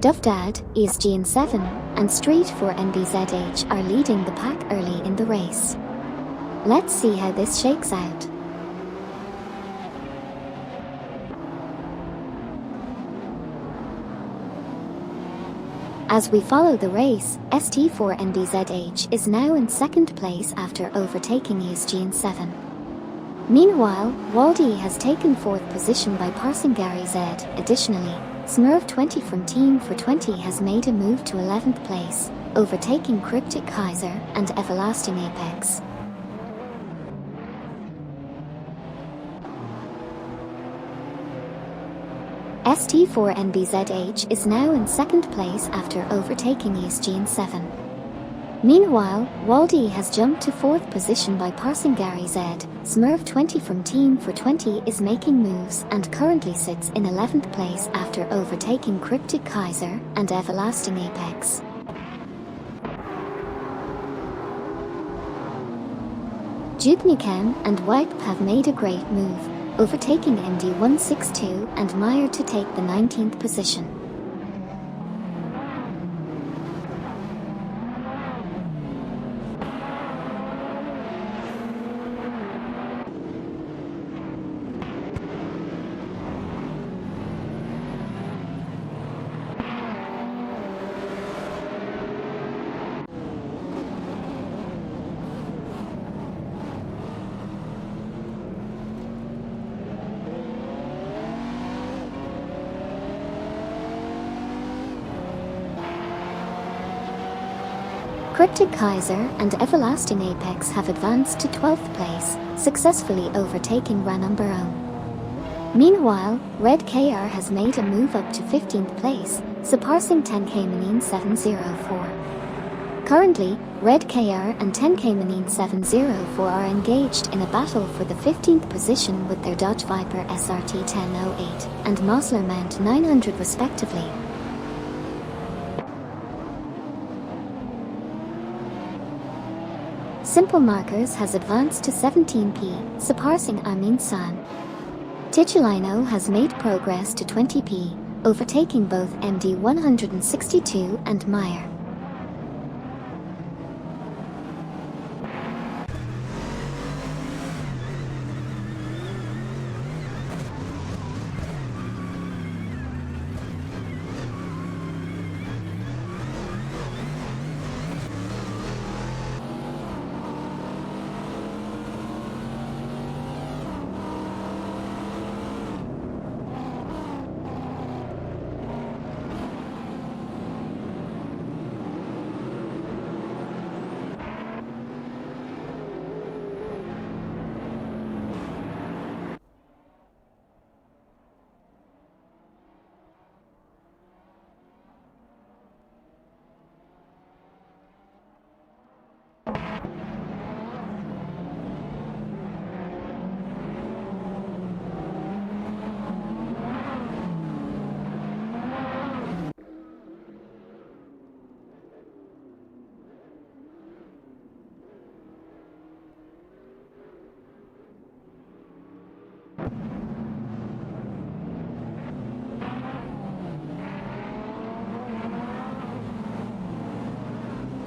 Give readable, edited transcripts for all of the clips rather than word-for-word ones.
Dufdad, ESGN 7, and Street 4 NBZH are leading the pack early in the race. Let's see how this shakes out. As we follow the race, ST4 NBZH is now in second place after overtaking ESGN 7. Meanwhile, Waldy has taken fourth position by passing Gary Z. Additionally, Smurf 20 from Team for 20 has made a move to 11th place, overtaking Cryptic Kaiser and Everlasting Apex. ST4 NBZH is now in second place after overtaking ESGN 7. Meanwhile, Waldy has jumped to fourth position by passing Gary Z. Smurf 20 from Team for 20 is making moves and currently sits in 11th place after overtaking Cryptic Kaiser and Everlasting Apex. Jupnukem and Wipe have made a great move, overtaking MD162 and Meyer to take the 19th position. Cryptic Kaiser and Everlasting Apex have advanced to 12th place, successfully overtaking Ranumberon. Meanwhile, Red KR has made a move up to 15th place, surpassing 10K Manine 704. Currently, Red KR and 10K Manine 704 are engaged in a battle for the 15th position with their Dodge Viper SRT 1008 and Mosler Mount 900 respectively. Simple Markers has advanced to 17p, surpassing Amin San. Titulino has made progress to 20p, overtaking both MD162 and Meyer.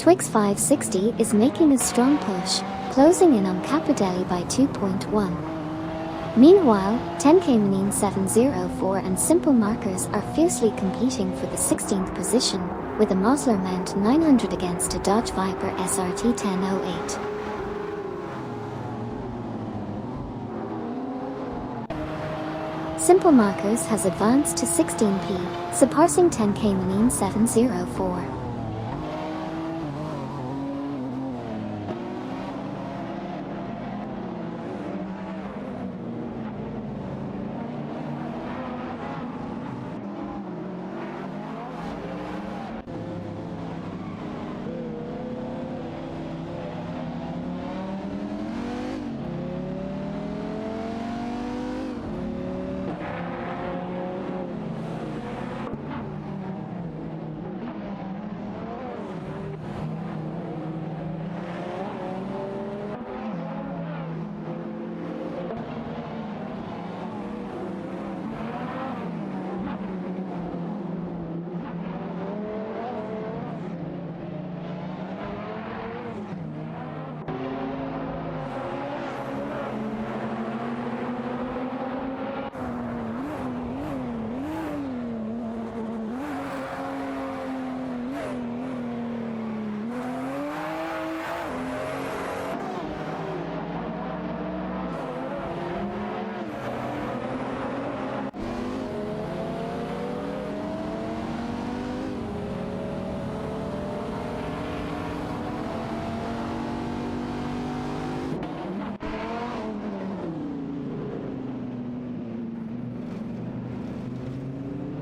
Twix 560 is making a strong push, closing in on Capodelli by 2.1. Meanwhile, 10K Manine 704 and Simple Markers are fiercely competing for the 16th position, with a Mosler Mount 900 against a Dodge Viper SRT 1008. Simple Markers has advanced to 16p, surpassing 10K Manine 704.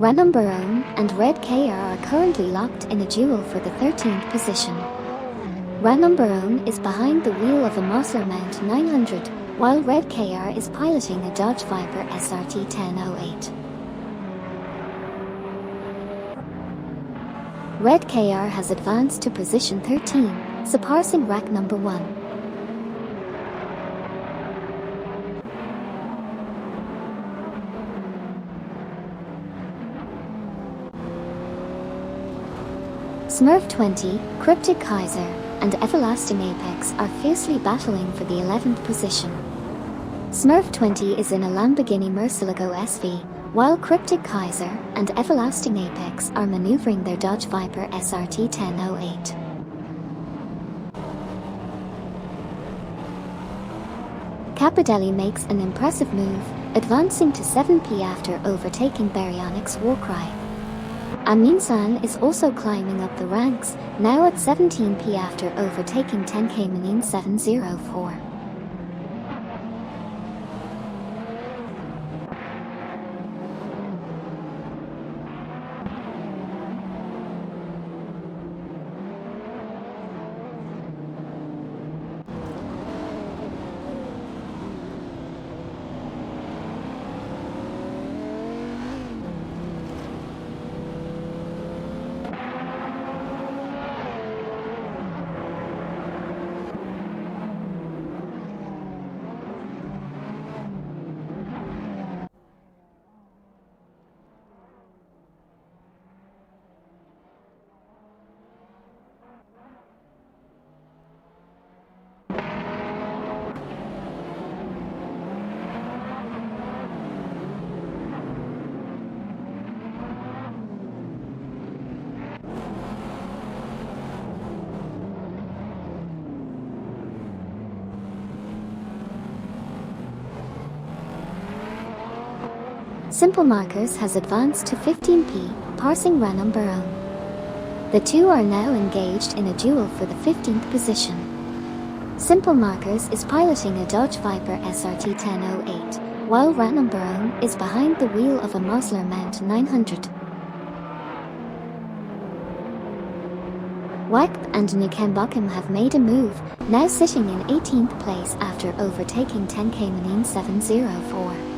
Renault Baron and Red KR are currently locked in a duel for the 13th position. Renault Baron is behind the wheel of a Mosler Mount 900, while Red KR is piloting a Dodge Viper SRT 1008. Red KR has advanced to position 13, surpassing rack number 1. Smurf 20, Cryptic Kaiser, and Everlasting Apex are fiercely battling for the 11th position. Smurf 20 is in a Lamborghini Murcielago SV, while Cryptic Kaiser and Everlasting Apex are maneuvering their Dodge Viper SRT 1008. Capodelli makes an impressive move, advancing to 7p after overtaking Baryonyx's Warcry. Amin-san is also climbing up the ranks, now at 17p after overtaking 10k Manin 704. Simple Markers has advanced to 15p, passing Renault Baron. The two are now engaged in a duel for the 15th position. Simple Markers is piloting a Dodge Viper SRT 1008, while Renault Baron is behind the wheel of a Mosler Mount 900. Wakp and Nukembokim have made a move, now sitting in 18th place after overtaking 10k Manin 704.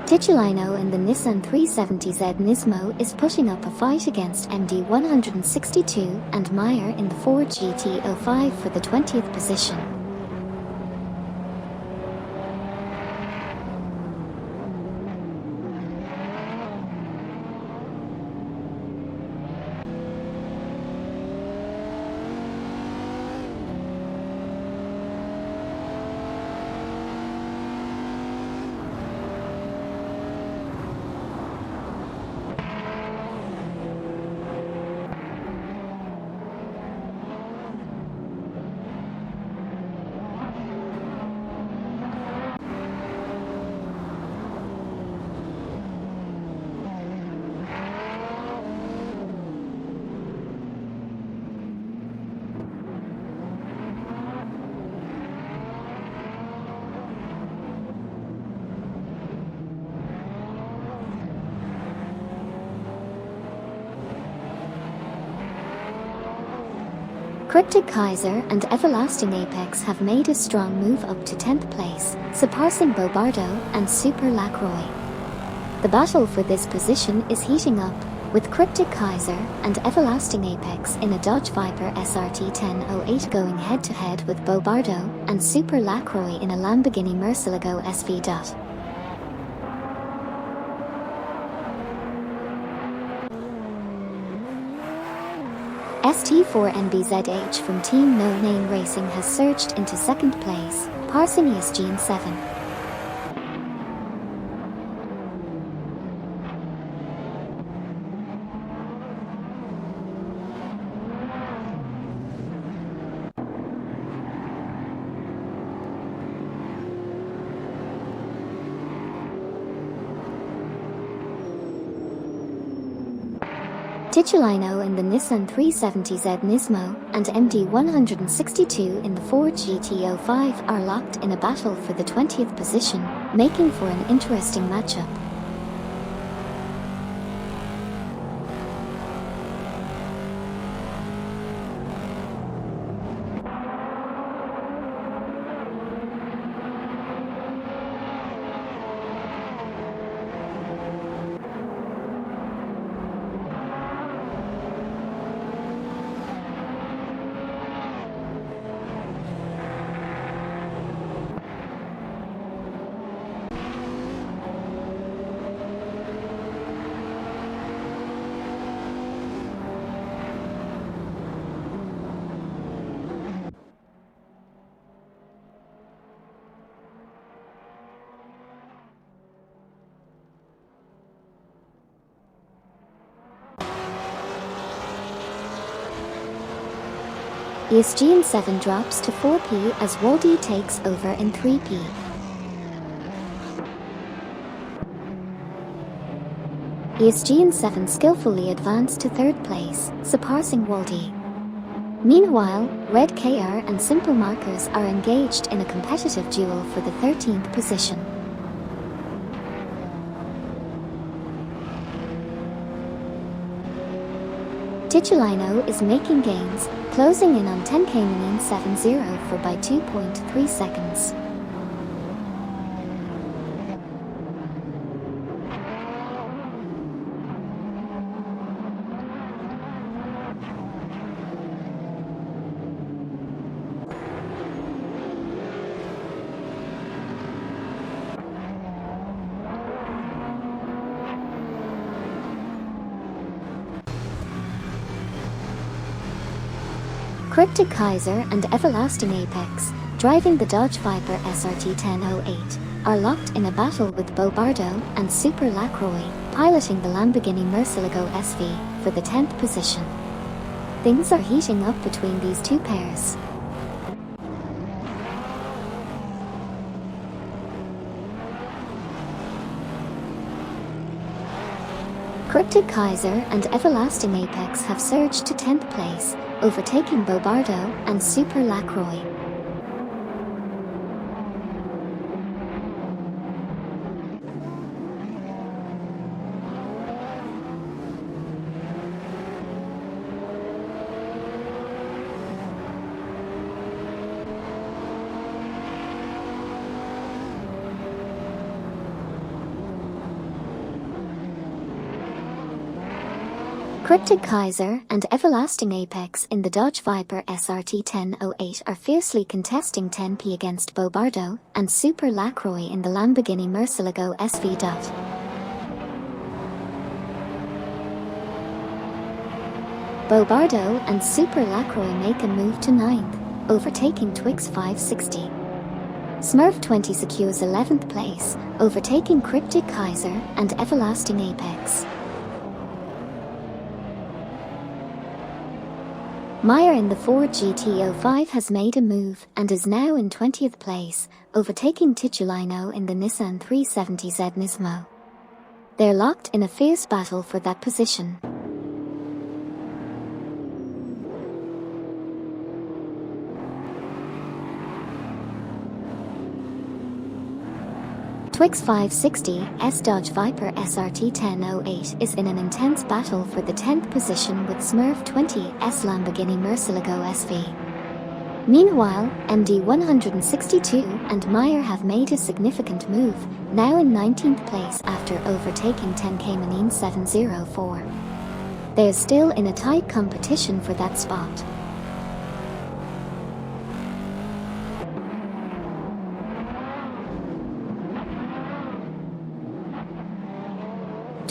Titulino in the Nissan 370Z Nismo is putting up a fight against MD 162 and Meyer in the Ford GT05 for the 20th position. Cryptic Kaiser and Everlasting Apex have made a strong move up to 10th place, surpassing Bobardo and Super Lacroix. The battle for this position is heating up, with Cryptic Kaiser and Everlasting Apex in a Dodge Viper SRT 1008 going head-to-head with Bobardo and Super Lacroix in a Lamborghini Murcielago SV. ST4NBZH from Team No Name Racing has surged into 2nd place, passing Gilles 7. Titulino in the Nissan 370Z Nismo and MD162 in the Ford GT05 are locked in a battle for the 20th position, making for an interesting matchup. ESG in 7 drops to 4P as Waldy takes over in 3P. ESG in 7 skillfully advanced to 3rd place, surpassing Waldy. Meanwhile, Red KR and Simple Markers are engaged in a competitive duel for the 13th position. Titulino is making gains, closing in on 10 Cayman 7-0 for by 2.3 seconds. Cryptic Kaiser and Everlasting Apex, driving the Dodge Viper SRT 1008, are locked in a battle with Bo Bardo and Super Lacroix, piloting the Lamborghini Murcielago SV, for the 10th position. Things are heating up between these two pairs. Cryptic Kaiser and Everlasting Apex have surged to 10th place, overtaking Bo Bardo and Super Lacroix. Cryptic Kaiser and Everlasting Apex in the Dodge Viper SRT 1008 are fiercely contesting 10P against Bo Bardo and Super Lacroix in the Lamborghini Murcielago SV. Bo Bardo and Super Lacroix make a move to 9th, overtaking Twix 560. Smurf 20 secures 11th place, overtaking Cryptic Kaiser and Everlasting Apex. Meyer in the Ford GT05 has made a move and is now in 20th place, overtaking Titulino in the Nissan 370Z Nismo. They're locked in a fierce battle for that position. Twix 560's Dodge Viper SRT 1008 is in an intense battle for the 10th position with Smurf 20's Lamborghini Murcielago SV. Meanwhile, MD162 and Meyer have made a significant move, now in 19th place after overtaking 10 Cayman 704. They're still in a tight competition for that spot.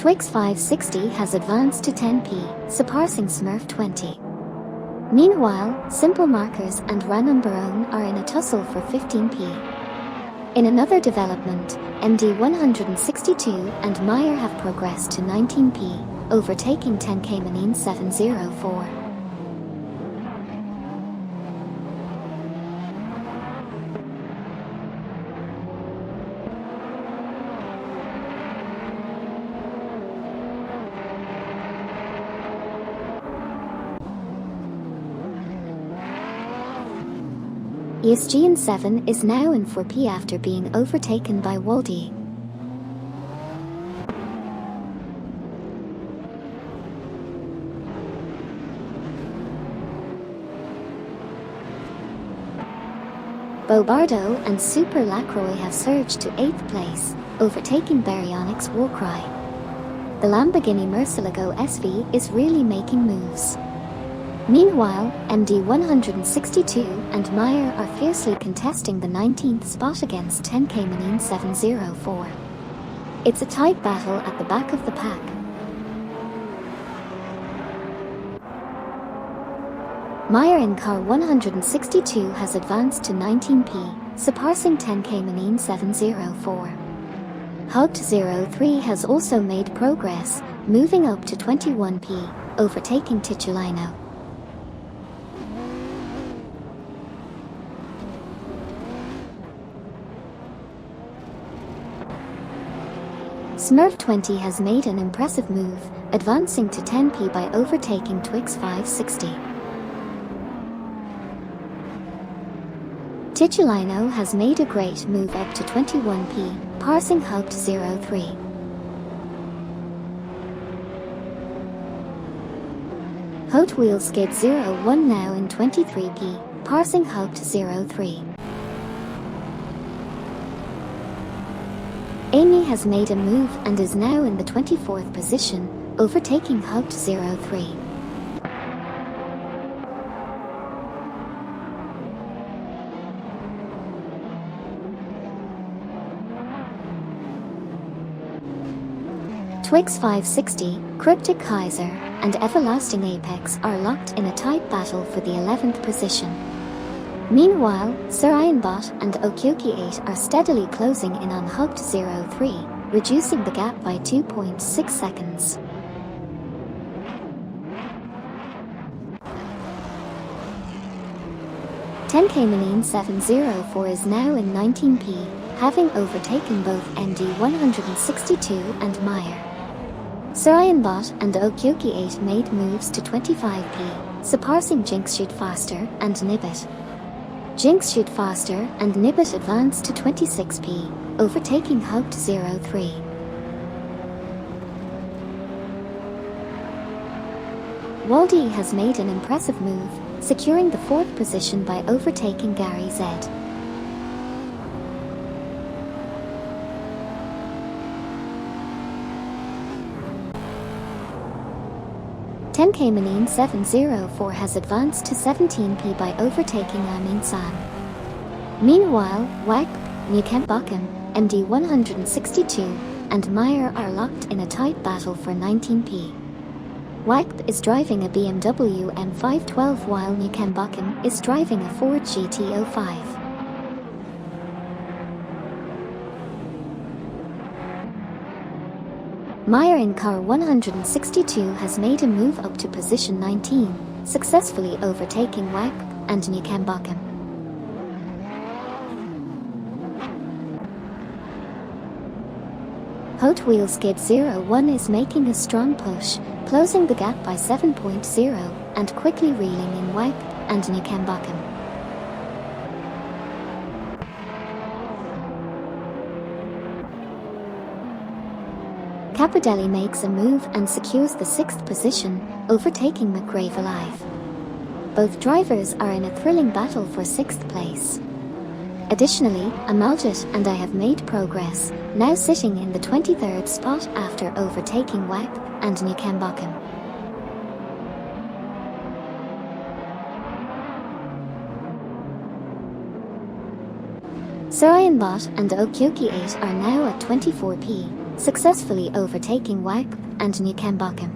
Twix 560 has advanced to 10P, surpassing Smurf 20. Meanwhile, Simple Markers and Ranum Barone are in a tussle for 15P. In another development, MD162 and Meyer have progressed to 19P, overtaking 10 Cayman 704. Gilles 7 is now in 4P after being overtaken by Waldy. Bobardo and Super Lacroix have surged to 8th place, overtaking Baryonyx Warcry. The Lamborghini Murcielago SV is really making moves. Meanwhile, MD 162 and Meyer are fiercely contesting the 19th spot against 10 Cayman 704. It's a tight battle at the back of the pack. Meyer in car 162 has advanced to 19P, surpassing 10 Cayman 704. Hugged 03 has also made progress, moving up to 21P, overtaking Titulino. Smurf 20 has made an impressive move, advancing to 10P by overtaking Twix 560. Titulino has made a great move up to 21P, passing Hugged 03. Hot Wheels Skid 01 now in 23P, passing Hugged 03. Amy has made a move and is now in the 24th position, overtaking Hugged 03. Twix 560, Cryptic Kaiser, and Everlasting Apex are locked in a tight battle for the 11th position. Meanwhile, Sir Ironbot and Okyoki 8 are steadily closing in on Hugged 03, reducing the gap by 2.6 seconds. Ten Cayman 704 is now in 19P, having overtaken both MD 162 and Meyer. Sir Ironbot and Okyoki 8 made moves to 25P, surpassing Jinx Shoot Faster and Nibbit. Jinx Shoot Faster and Nibbit advanced to 26P, overtaking Hugged 03. Waldy has made an impressive move, securing the 4th position by overtaking Gary Z. Ten Cayman 704 has advanced to 17P by overtaking Amin San. Meanwhile, WAG, Newkemp-Buckham, MD 162, and Meyer are locked in a tight battle for 19P. WAG is driving a BMW M512 while Newkemp-Buckham is driving a Ford GT05. Meyer in car 162 has made a move up to position 19, successfully overtaking WAG and Newkemp-Buckham. Hot Wheels Skid 01 is making a strong push, closing the gap by 7.0 and quickly reeling in WAG and Newkemp-Buckham. Capodelli makes a move and secures the 6th position, overtaking McRae alive. Both drivers are in a thrilling battle for 6th place. Additionally, Amaljit and I have made progress, now sitting in the 23rd spot after overtaking WAG and Newkemp-Buckham. Sir Ironbot and Okyoki 8 are now at 24P, successfully overtaking WAG and Newkemp-Buckham.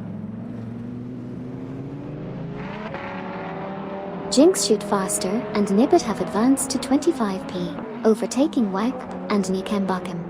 Jinx Shoot Faster and Nibbit have advanced to 25P, overtaking WAG and Newkemp-Buckham.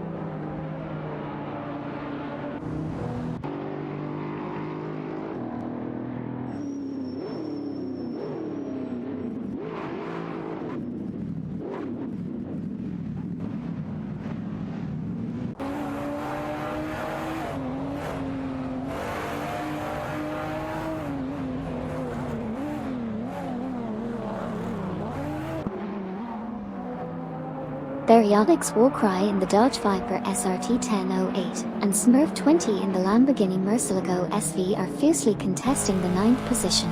Baryonyx Warcry in the Dodge Viper SRT 1008 and Smurf 20 in the Lamborghini Murcielago SV are fiercely contesting the 9th position.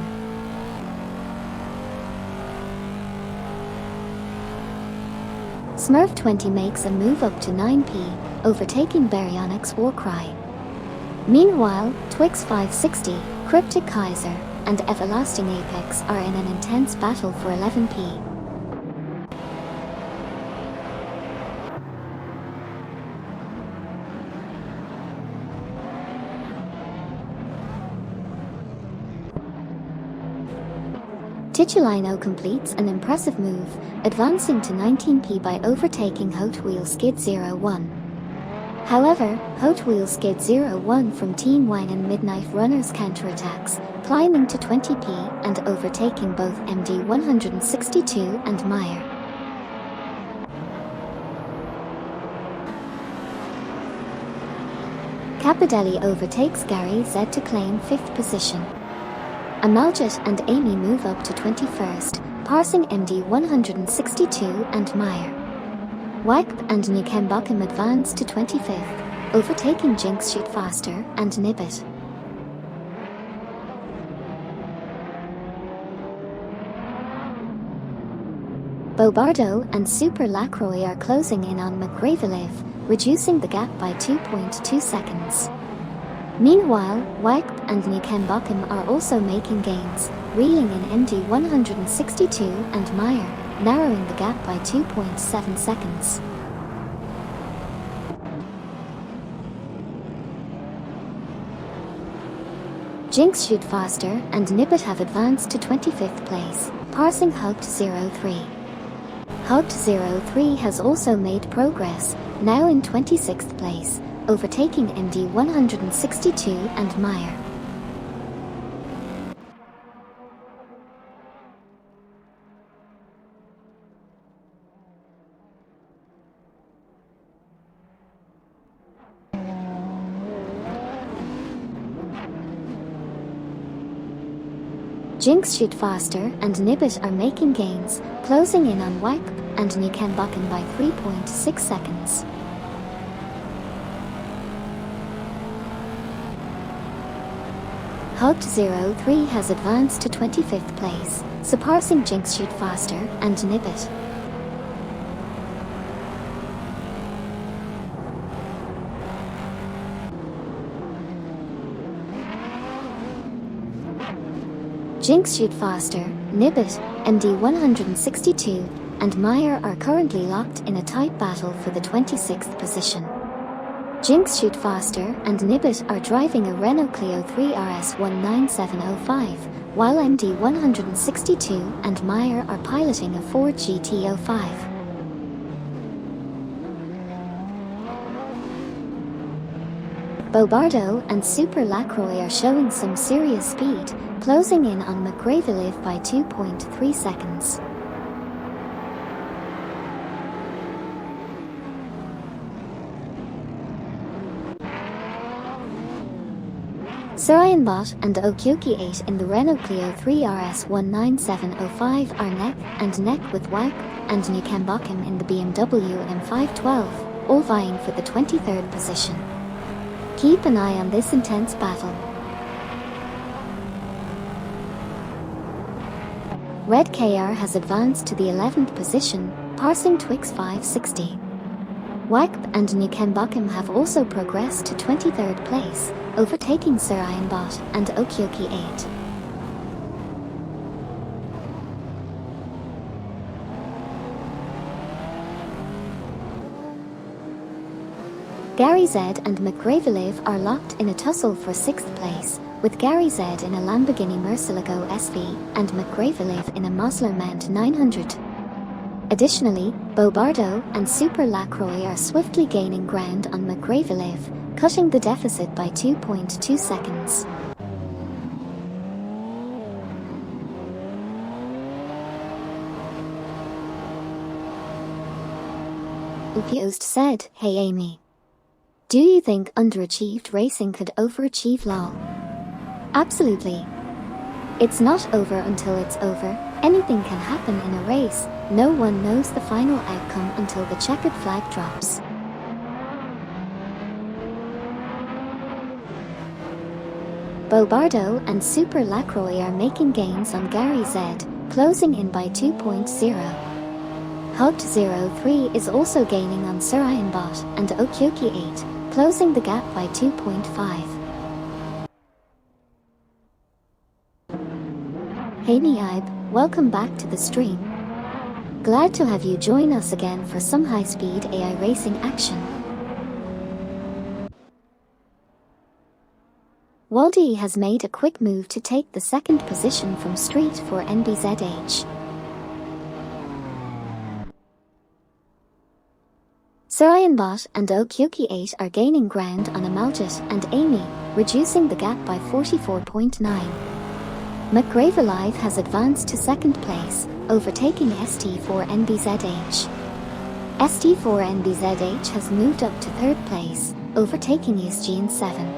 Smurf 20 makes a move up to 9p, overtaking Baryonyx Warcry. Meanwhile, Twix 560, Cryptic Kaiser, and Everlasting Apex are in an intense battle for 11p. Titulino completes an impressive move, advancing to 19p by overtaking Hot Wheel Skid 01. However, Hot Wheel Skid 01 from Team Wine and Midnight Runners counterattacks, climbing to 20p and overtaking both MD 162 and Meyer. Capodelli overtakes Gary Z to claim 5th position. Amaljit and Amy move up to 21st, passing MD 162 and Meyer. Wagp and Nukembakum advance to 25th, overtaking Jinx Shoot Faster and Nibbit. Bobardo and Super Lacroix are closing in on McGravillive, reducing the gap by 2.2 seconds. Meanwhile, Wagp and Nukembakum are also making gains, reeling in MD 162 and Meyer, narrowing the gap by 2.7 seconds. Jinx Shoot Faster and Nibbit have advanced to 25th place, passing Hugged 03. Hugged 03 has also made progress, now in 26th place, overtaking MD 162 and Meyer. Jinx Shoot Faster and Nibbit are making gains, closing in on Wagp and Nukembakum by 3.6 seconds. Hugged 03 has advanced to 25th place, surpassing Jinx Shoot Faster and Nibbit. Jinx Shoot Faster, Nibbit, MD 162, and Meyer are currently locked in a tight battle for the 26th position. Jinx Shoot Faster and Nibbit are driving a Renault Clio 3 RS 19705, while MD 162 and Meyer are piloting a Ford GT05. Bobardo and Super Lacroix are showing some serious speed, closing in on McGravillive by 2.3 seconds. Surianbot and Okyoki8 in the Renault Clio 3 RS 19705 are neck and neck with Wagp and Nukembakum in the BMW M512, all vying for the 23rd position. Keep an eye on this intense battle. Red KR has advanced to the 11th position, passing Twix 560. Wagp and Nukembakum have also progressed to 23rd place, overtaking Surianbot and Okyoki8. Gary Z and McGravillive are locked in a tussle for 6th place, with Gary Z in a Lamborghini Murcielago SV and McGravillive in a Moslermount 900. Additionally, Bobardo and Super Lacroix are swiftly gaining ground on McGravillive, cutting the deficit by 2.2 seconds. Upyost said, "Hey Amy. Do you think underachieved racing could overachieve lol?" Absolutely. It's not over until it's over. Anything can happen in a race, no one knows the final outcome until the checkered flag drops. Bobardo and Super Lacroix are making gains on Gary Z, closing in by 2.0. Hugged 03 is also gaining on Surayanbot and Okyoki 8, closing the gap by 2.5. Hey Niaib, welcome back to the stream. Glad to have you join us again for some high-speed AI racing action. Waldy has made a quick move to take the second position from Street for NBZH. Surayanbot and Okyoki 8 are gaining ground on Amaljit and Amy, reducing the gap by 44.9. McGrave Alive has advanced to second place, overtaking ST4NBZH. ST4NBZH has moved up to third place, overtaking Gilles 7.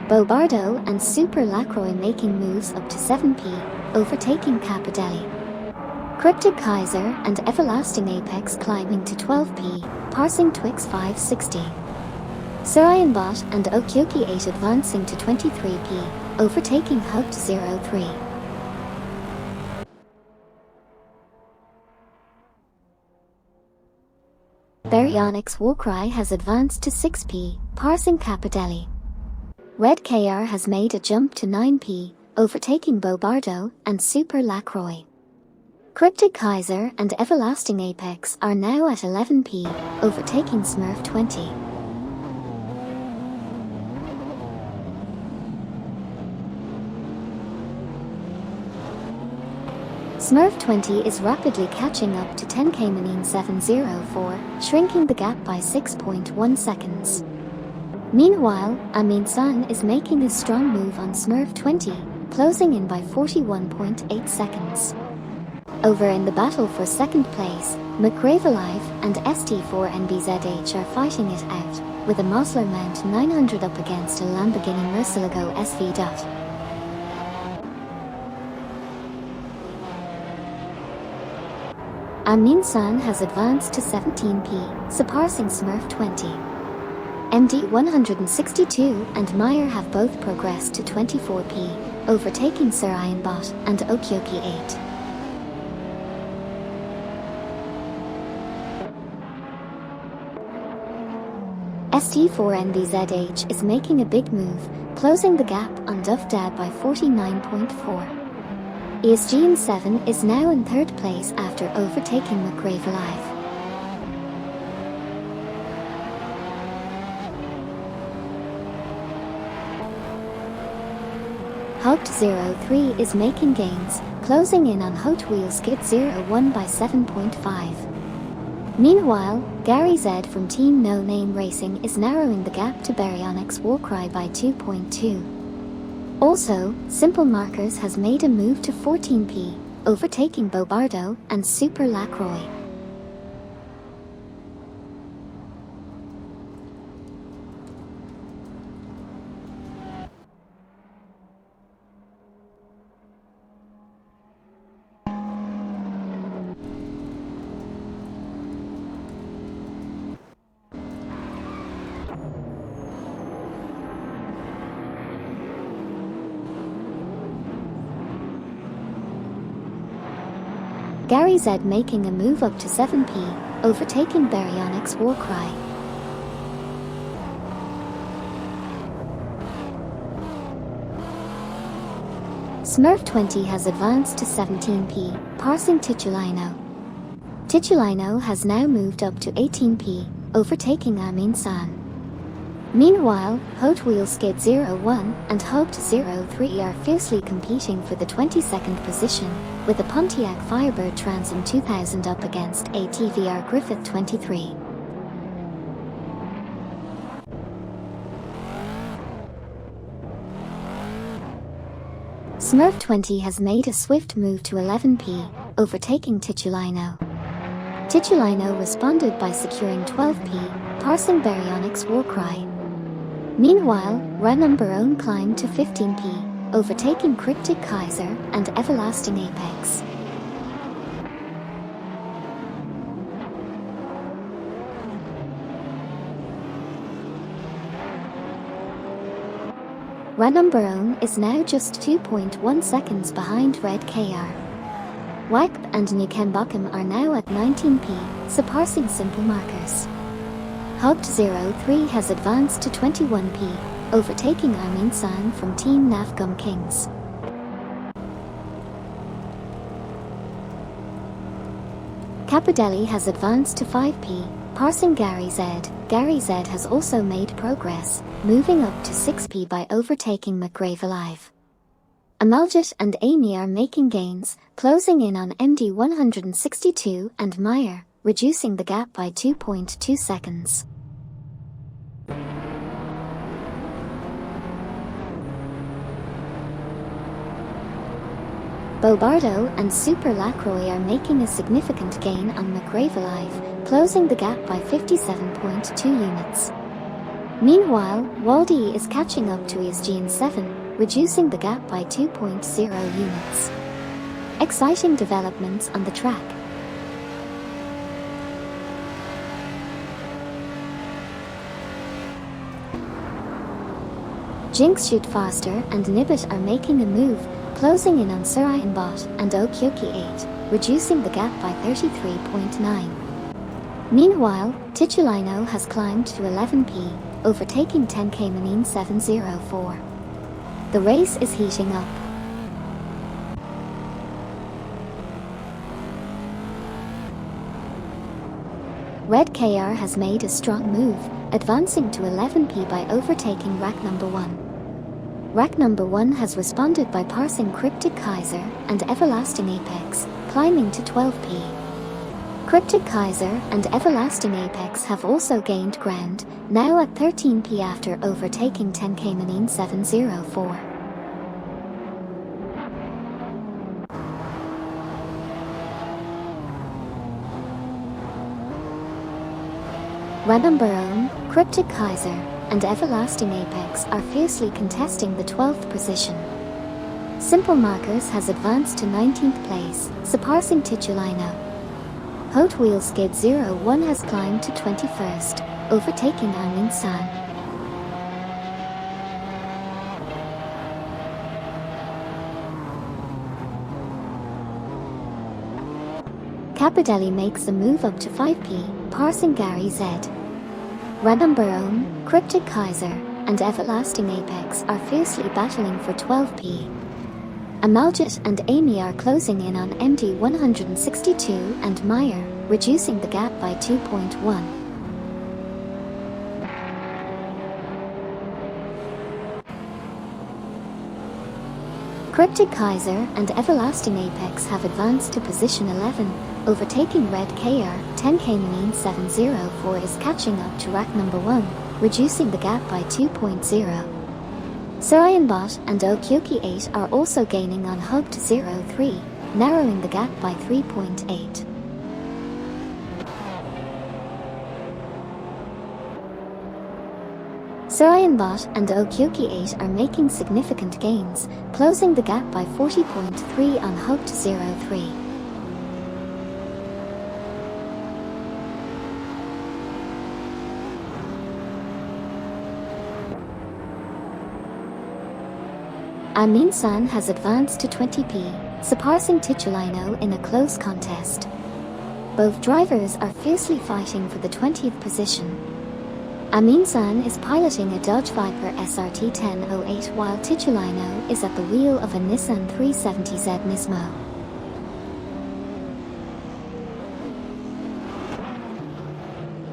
Bobardo and Super Lacroix making moves up to 7p, overtaking Capodelli. Cryptic Kaiser and Everlasting Apex climbing to 12p, passing Twix 560. Surayanbot and Okyoki 8 advancing to 23p, overtaking Hugged 03. Baryonyx Warcry has advanced to 6p, passing Capodelli. Red KR has made a jump to 9p, overtaking Bobardo and Super Lacroix. Cryptic Kaiser and Everlasting Apex are now at 11p, overtaking Smurf 20. Smurf 20 is rapidly catching up to 10k Manin 704, shrinking the gap by 6.1 seconds. Meanwhile, Amin-san is making a strong move on Smurf 20, closing in by 41.8 seconds. Over in the battle for second place, McGrave Alive and ST4NBZH are fighting it out, with a Mosler Mount 900 up against a Lamborghini Murcielago SV. Amin-san has advanced to 17p, surpassing Smurf 20. MD 162 and Meyer have both progressed to 24p, overtaking Surayanbot and Okyoki 8. ST4NBZH is making a big move, closing the gap on Duff Dad by 49.4. Gilles 7 is now in third place after overtaking McGrave Alive. Hugged 03 is making gains, closing in on Hot Wheel Skid 01 by 7.5. Meanwhile, Gary Z from Team No Name Racing is narrowing the gap to Baryonyx Warcry by 2.2. Also, Simple Markers has made a move to 14p, overtaking Bobardo and Super Lacroix. Gary Z making a move up to 7p, overtaking Baryonyx Warcry. Smurf 20 has advanced to 17p, passing Titulino. Titulino has now moved up to 18p, overtaking Amin-san. Meanwhile, Hot Wheel Skid 01 and Hugged 03 are fiercely competing for the 22nd position, with a Pontiac Firebird Transom 2000 up against ATVR Griffith 23. Smurf 20 has made a swift move to 11p, overtaking Titulino. Titulino responded by securing 12p, passing Baryonyx Warcry. Meanwhile, Ranum Barone climbed to 15p, overtaking Cryptic Kaiser and Everlasting Apex. Ranumberone is now just 2.1 seconds behind Red KR. Wagp and Nukembakum are now at 19p, surpassing simple markers. Hugged 03 has advanced to 21p, overtaking Armin San from Team Nafgum Kings. Capodelli has advanced to 5p, passing Gary Z. Gary Z has also made progress, moving up to 6p by overtaking McGrave Alive. Amaljit and Amy are making gains, closing in on MD 162 and Meyer, reducing the gap by 2.2 seconds. Bobardo and Super Lacroix are making a significant gain on McGrave Alive, closing the gap by 57.2 units. Meanwhile, Waldy is catching up to Isgene 7, reducing the gap by 2.0 units. Exciting developments on the track. Jinx Shoot Faster and Nibbit are making a move, closing in on Surayanbot and Okyoki 8, reducing the gap by 33.9. Meanwhile, Titulino has climbed to 11p, overtaking 10K Manin 704. The race is heating up. Red KR has made a strong move, advancing to 11p by overtaking rack number 1. Rack number 1 has responded by passing Cryptic Kaiser and Everlasting Apex, climbing to 12p. Cryptic Kaiser and Everlasting Apex have also gained ground, now at 13p after overtaking 10K Manin 704. Ranumberone, Cryptic Kaiser, and Everlasting Apex are fiercely contesting the 12th position. Simple Markers has advanced to 19th place, surpassing Titulino. Hot Wheel Skid 01 has climbed to 21st, overtaking Armin San. Capodelli makes a move up to 5p, passing Gary Z. Ranumberone, Cryptic Kaiser, and Everlasting Apex are fiercely battling for 12p. Amaljit and Amy are closing in on MD 162 and Meyer, reducing the gap by 2.1. Cryptic Kaiser and Everlasting Apex have advanced to position 11, overtaking Red KR. 10K Manin 704 is catching up to rack number 1, reducing the gap by 2.0. Surayanbot and Okyoki 8 are also gaining on Hugged 03, narrowing the gap by 3.8. Surayanbot and Okyoki 8 are making significant gains, closing the gap by 40.3 on Hugged 03. Armin San has advanced to 20p, surpassing Titulino in a close contest. Both drivers are fiercely fighting for the 20th position. Armin San is piloting a Dodge Viper SRT 1008 while Titulino is at the wheel of a Nissan 370Z Nismo.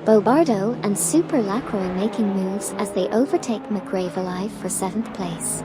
Bobardo and Super Lacroix making moves as they overtake McGrave Alive for 7th place.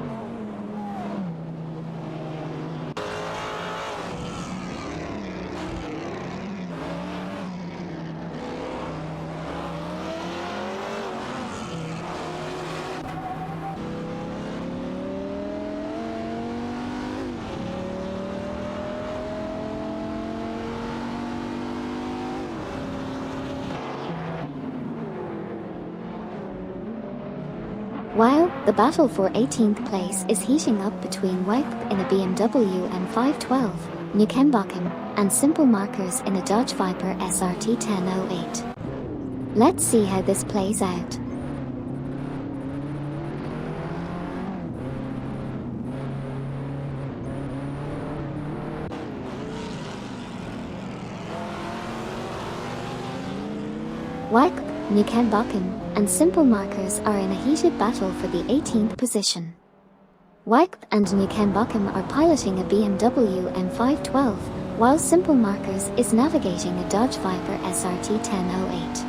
While the battle for 18th place is heating up between Weip in a BMW M512, Newkenbocken, and Simple Markers in a Dodge Viper SRT 1008. Let's see how this plays out. Weip, Newkenbocken, and Simple Markers are in a heated battle for the 18th position. Weip and Newkenbocken are piloting a BMW M512, while Simple Markers is navigating a Dodge Viper SRT 1008.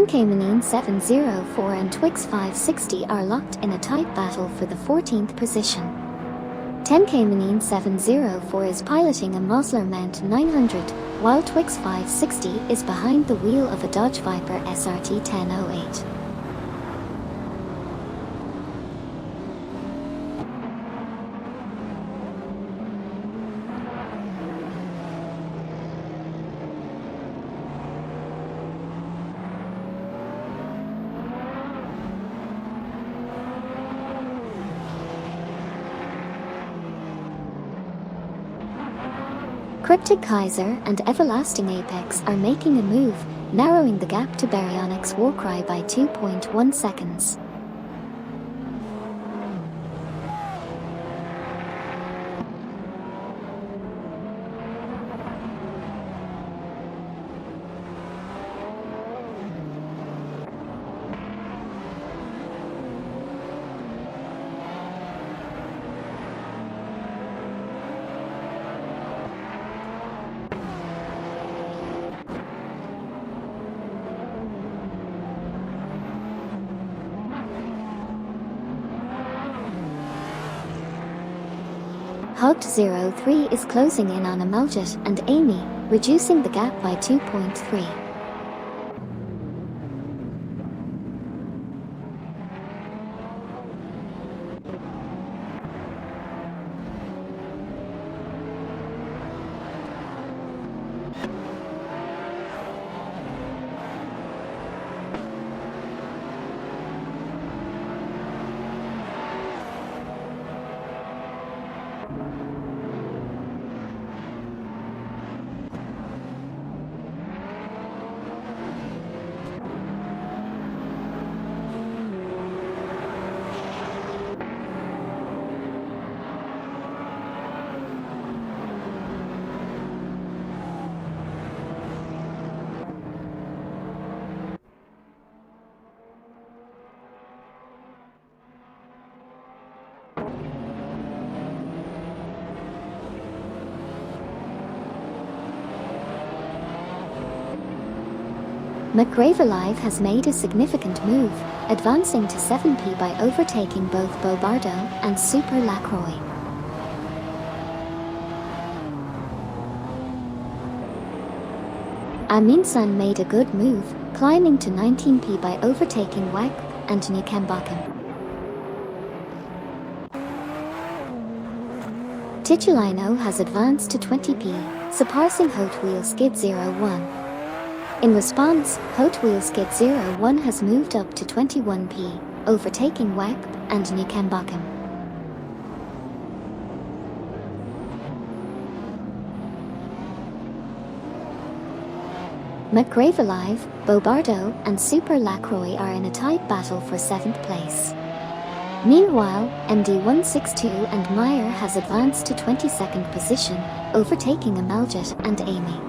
Caymanine 704 and Twix 560 are locked in a tight battle for the 14th position. Caymanine 704 is piloting a Mosler Mount 900, while Twix 560 is behind the wheel of a Dodge Viper SRT 1008. Cryptic Kaiser and Everlasting Apex are making a move, narrowing the gap to Baryonyx Warcry by 2.1 seconds. Hugged03 is closing in on Amaljet and Amy, reducing the gap by 2.3. McRae has made a significant move, advancing to 7p by overtaking both Bobardo and Super Lacroix. Aminsan made a good move, climbing to 19p by overtaking Wag and Newkenbocken. Titulino has advanced to 20p, surpassing Hot Wheel Skid 01. In response, Hot Wheel Skid 01 has moved up to 21p, overtaking Wag and Newkenbocken. McRae, Bobardo, and Super Lacroix are in a tight battle for 7th place. Meanwhile, MD162 and Meyer has advanced to 22nd position, overtaking Amaljet and Amy.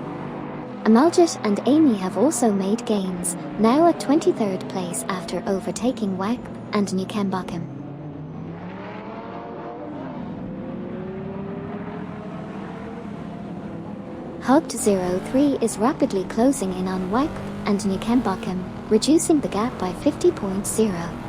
Amaljet and Amy have also made gains, now at 23rd place after overtaking Wag and Newkenbocken. Hugged03 is rapidly closing in on Wag and Newkenbocken, reducing the gap by 50.0.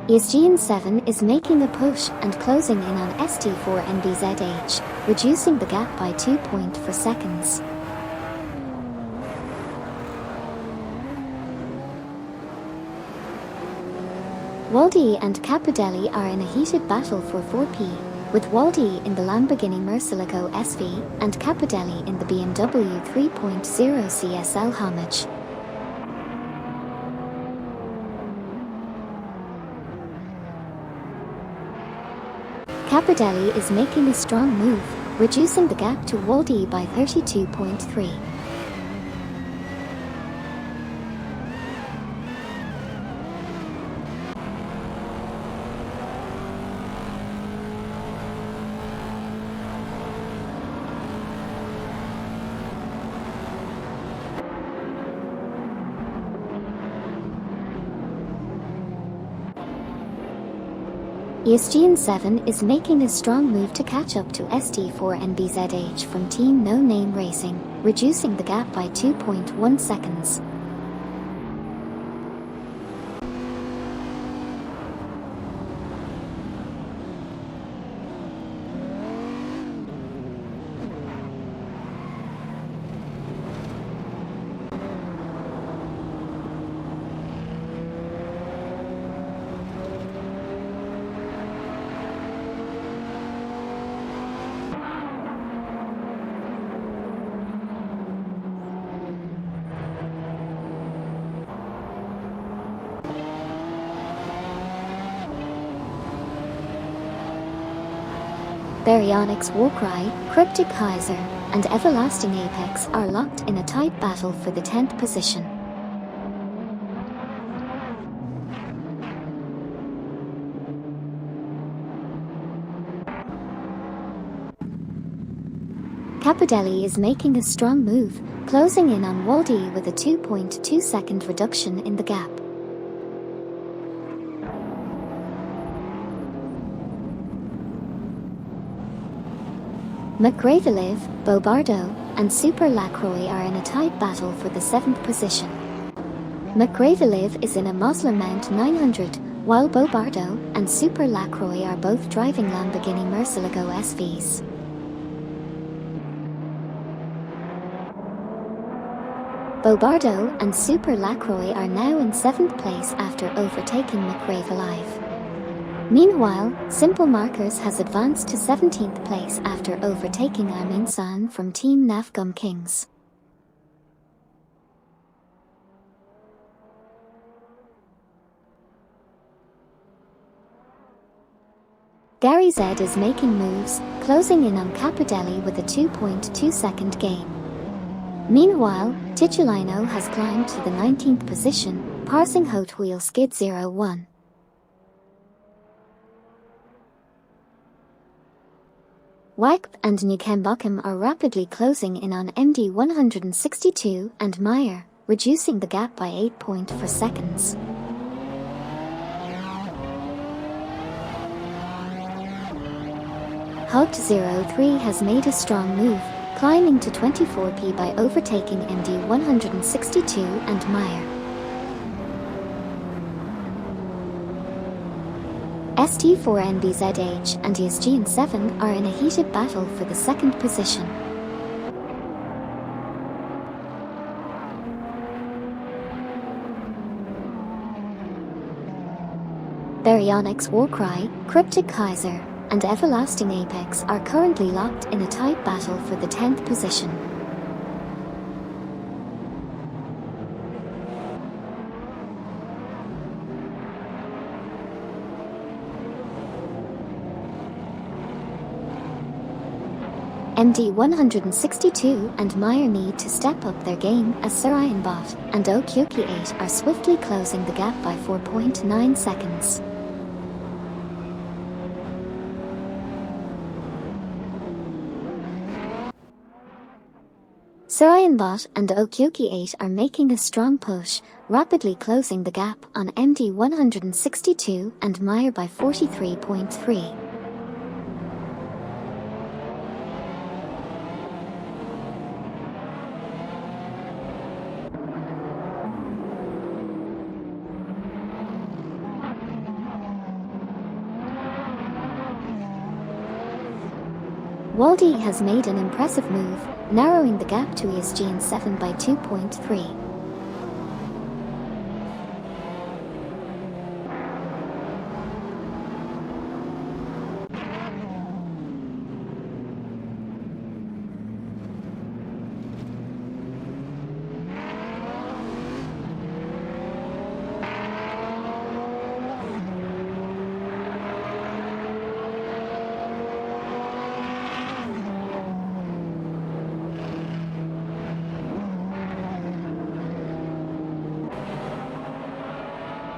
ESGN 7 is making a push and closing in on ST4NBZH, reducing the gap by 2.4 seconds. Waldi and Capodelli are in a heated battle for 4P, with Waldi in the Lamborghini Murcielago SV and Capodelli in the BMW 3.0 CSL Homage. Capodelli is making a strong move, reducing the gap to Waldi by 32.3. ESGN 7 is making a strong move to catch up to ST4NBZH from Team No Name Racing, reducing the gap by 2.1 seconds. Baryonyx Warcry, Cryptic Kaiser, and Everlasting Apex are locked in a tight battle for the 10th position. Capodelli is making a strong move, closing in on Waldi with a 2.2 second reduction in the gap. McGravellive, Bobardo, and Super Lacroix are in a tight battle for the 7th position. McGravellive is in a Moslem Mount 900, while Bobardo and Super Lacroix are both driving Lamborghini Murcielago SVs. Bobardo and Super Lacroix are now in 7th place after overtaking McGravellive. Meanwhile, Simple Markers has advanced to 17th place after overtaking Amin San from Team Nafgum Kings. Gary Z is making moves, closing in on Capodelli with a 2.2 second gain. Meanwhile, Titulino has climbed to the 19th position, passing Hot Wheel Skid 01. Wakp and Nukembokim are rapidly closing in on MD 162 and Meyer, reducing the gap by 8.4 seconds. Hot 03 has made a strong move, climbing to 24p by overtaking MD 162 and Meyer. ST4NBZH and ESGN 7 are in a heated battle for the 2nd position. Baryonyx Warcry, Cryptic Kaiser, and Everlasting Apex are currently locked in a tight battle for the 10th position. MD 162 and Meyer need to step up their game as Sarayanbot and Okyoki 8 are swiftly closing the gap by 4.9 seconds. Sarayanbot and Okyoki 8 are making a strong push, rapidly closing the gap on MD 162 and Meyer by 43.3. Waldy has made an impressive move, narrowing the gap to ESG in 7 by 2.3.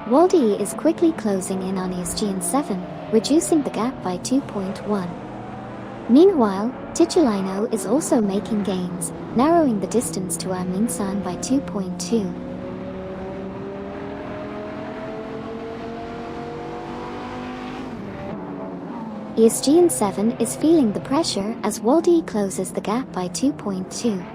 Waldy is quickly closing in on ESG in 7, reducing the gap by 2.1. Meanwhile, Titulino is also making gains, narrowing the distance to Amundsen by 2.2. ESG in 7 is feeling the pressure as Waldy closes the gap by 2.2.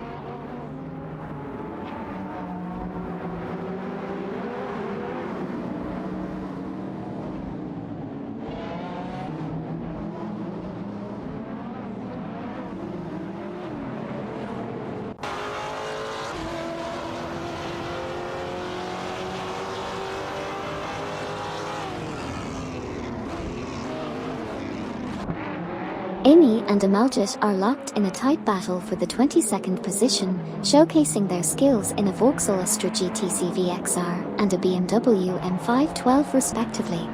Amy and Amaljit are locked in a tight battle for the 22nd position, showcasing their skills in a Vauxhall Astra GTC VXR and a BMW M512 respectively.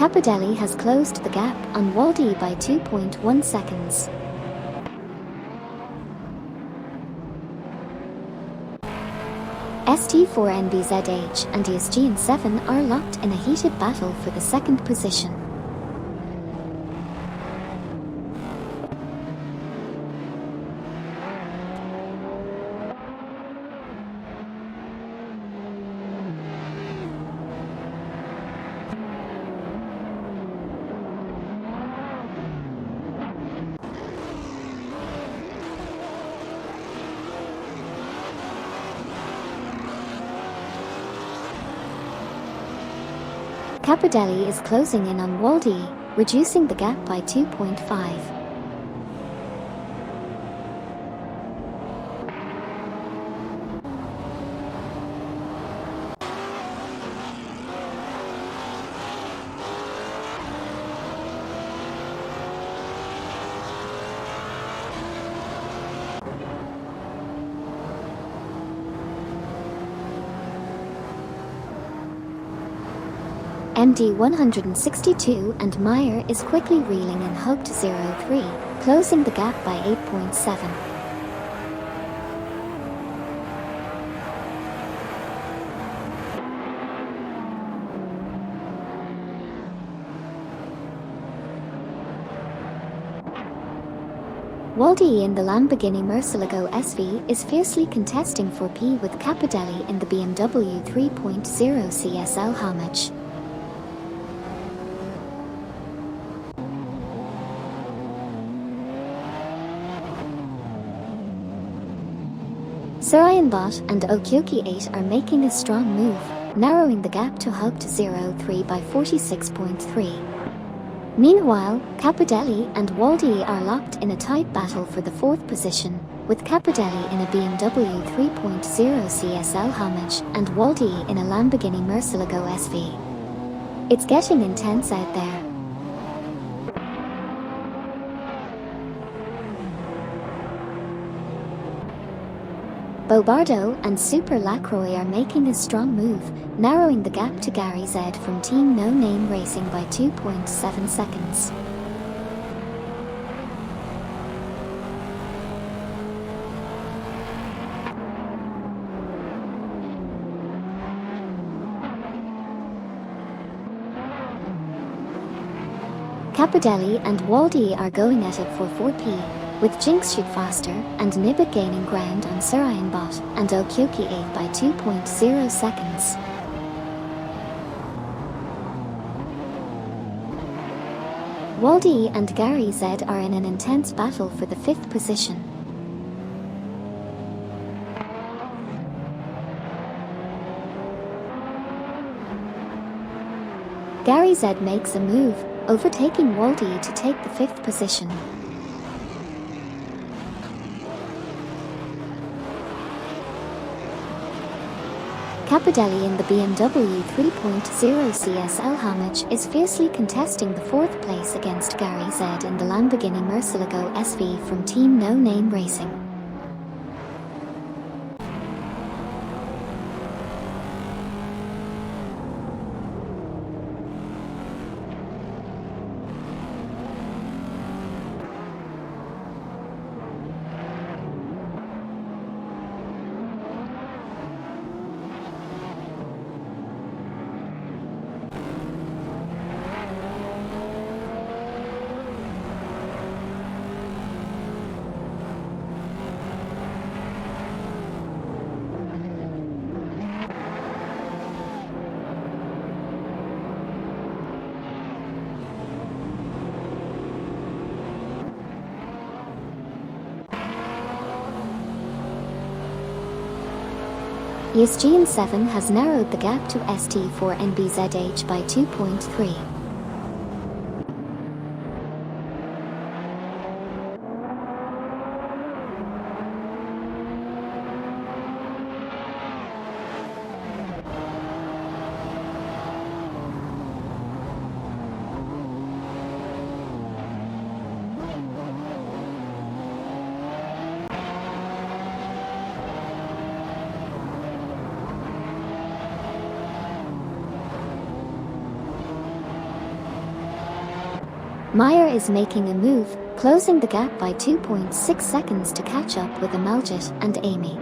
Capodelli has closed the gap on Waldy by 2.1 seconds. ST4NBZH and ESG in 7 are locked in a heated battle for the second position. Capodelli is closing in on Waldy, reducing the gap by 2.5. MD 162 and Meyer is quickly reeling in Hugged 03, closing the gap by 8.7. Waldy in the Lamborghini Murcielago SV is fiercely contesting for P with Capodelli in the BMW 3.0 CSL homage. Sarayanbot and Okyoki 8 are making a strong move, narrowing the gap to Hugged 03 by 46.3. Meanwhile, Capodelli and Waldy are locked in a tight battle for the fourth position, with Capodelli in a BMW 3.0 CSL homage and Waldy in a Lamborghini Murcielago SV. It's getting intense out there. Bobardo and Super Lacroix are making a strong move, narrowing the gap to Gary Z from Team No Name Racing by 2.7 seconds. Capodelli and Waldy are going at it for 4P, with Jinx shoot faster and Nibet gaining ground on Sarayanbot and Okyoki 8 by 2.0 seconds. Waldy and Gary Z are in an intense battle for the 5th position. Gary Z makes a move, overtaking Waldy to take the 5th position. Capodelli in the BMW 3.0 CSL Homage is fiercely contesting the 4th place against Gary Z in the Lamborghini Murcielago SV from Team No Name Racing. Gilles 7 has narrowed the gap to ST4 NBZH by 2.3. Meyer is making a move, closing the gap by 2.6 seconds to catch up with Amaljit and Amy.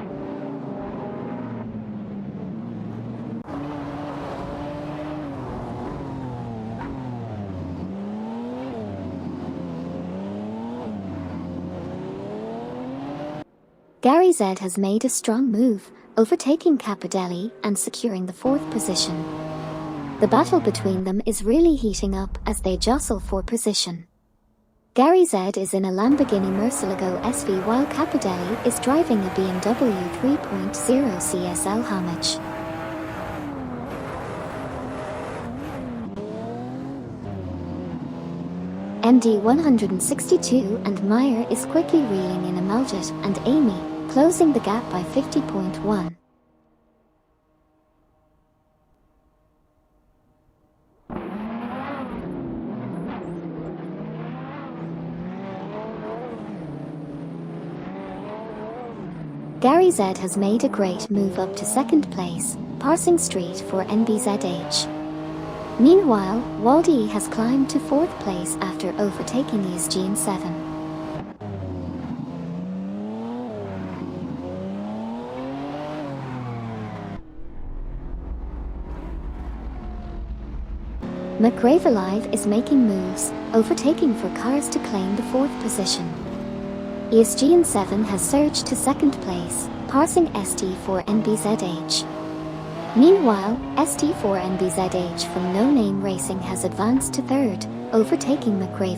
Gary Z has made a strong move, overtaking Capodelli and securing the 4th position. The battle between them is really heating up as they jostle for position. Gary Z is in a Lamborghini Murcielago SV while Capodelli is driving a BMW 3.0 CSL Homage. MD 162 and Meyer is quickly reeling in Amaljit and Amy, closing the gap by 50.1. Gary Z has made a great move up to 2nd place, passing Street for NBZH. Meanwhile, Waldy has climbed to 4th place after overtaking Gilles 7. McRae is making moves, overtaking for cars to claim the 4th position. Gilles 7 has surged to 2nd place, passing ST4 NBZH. Meanwhile, ST4 NBZH from No Name Racing has advanced to 3rd, overtaking McRae.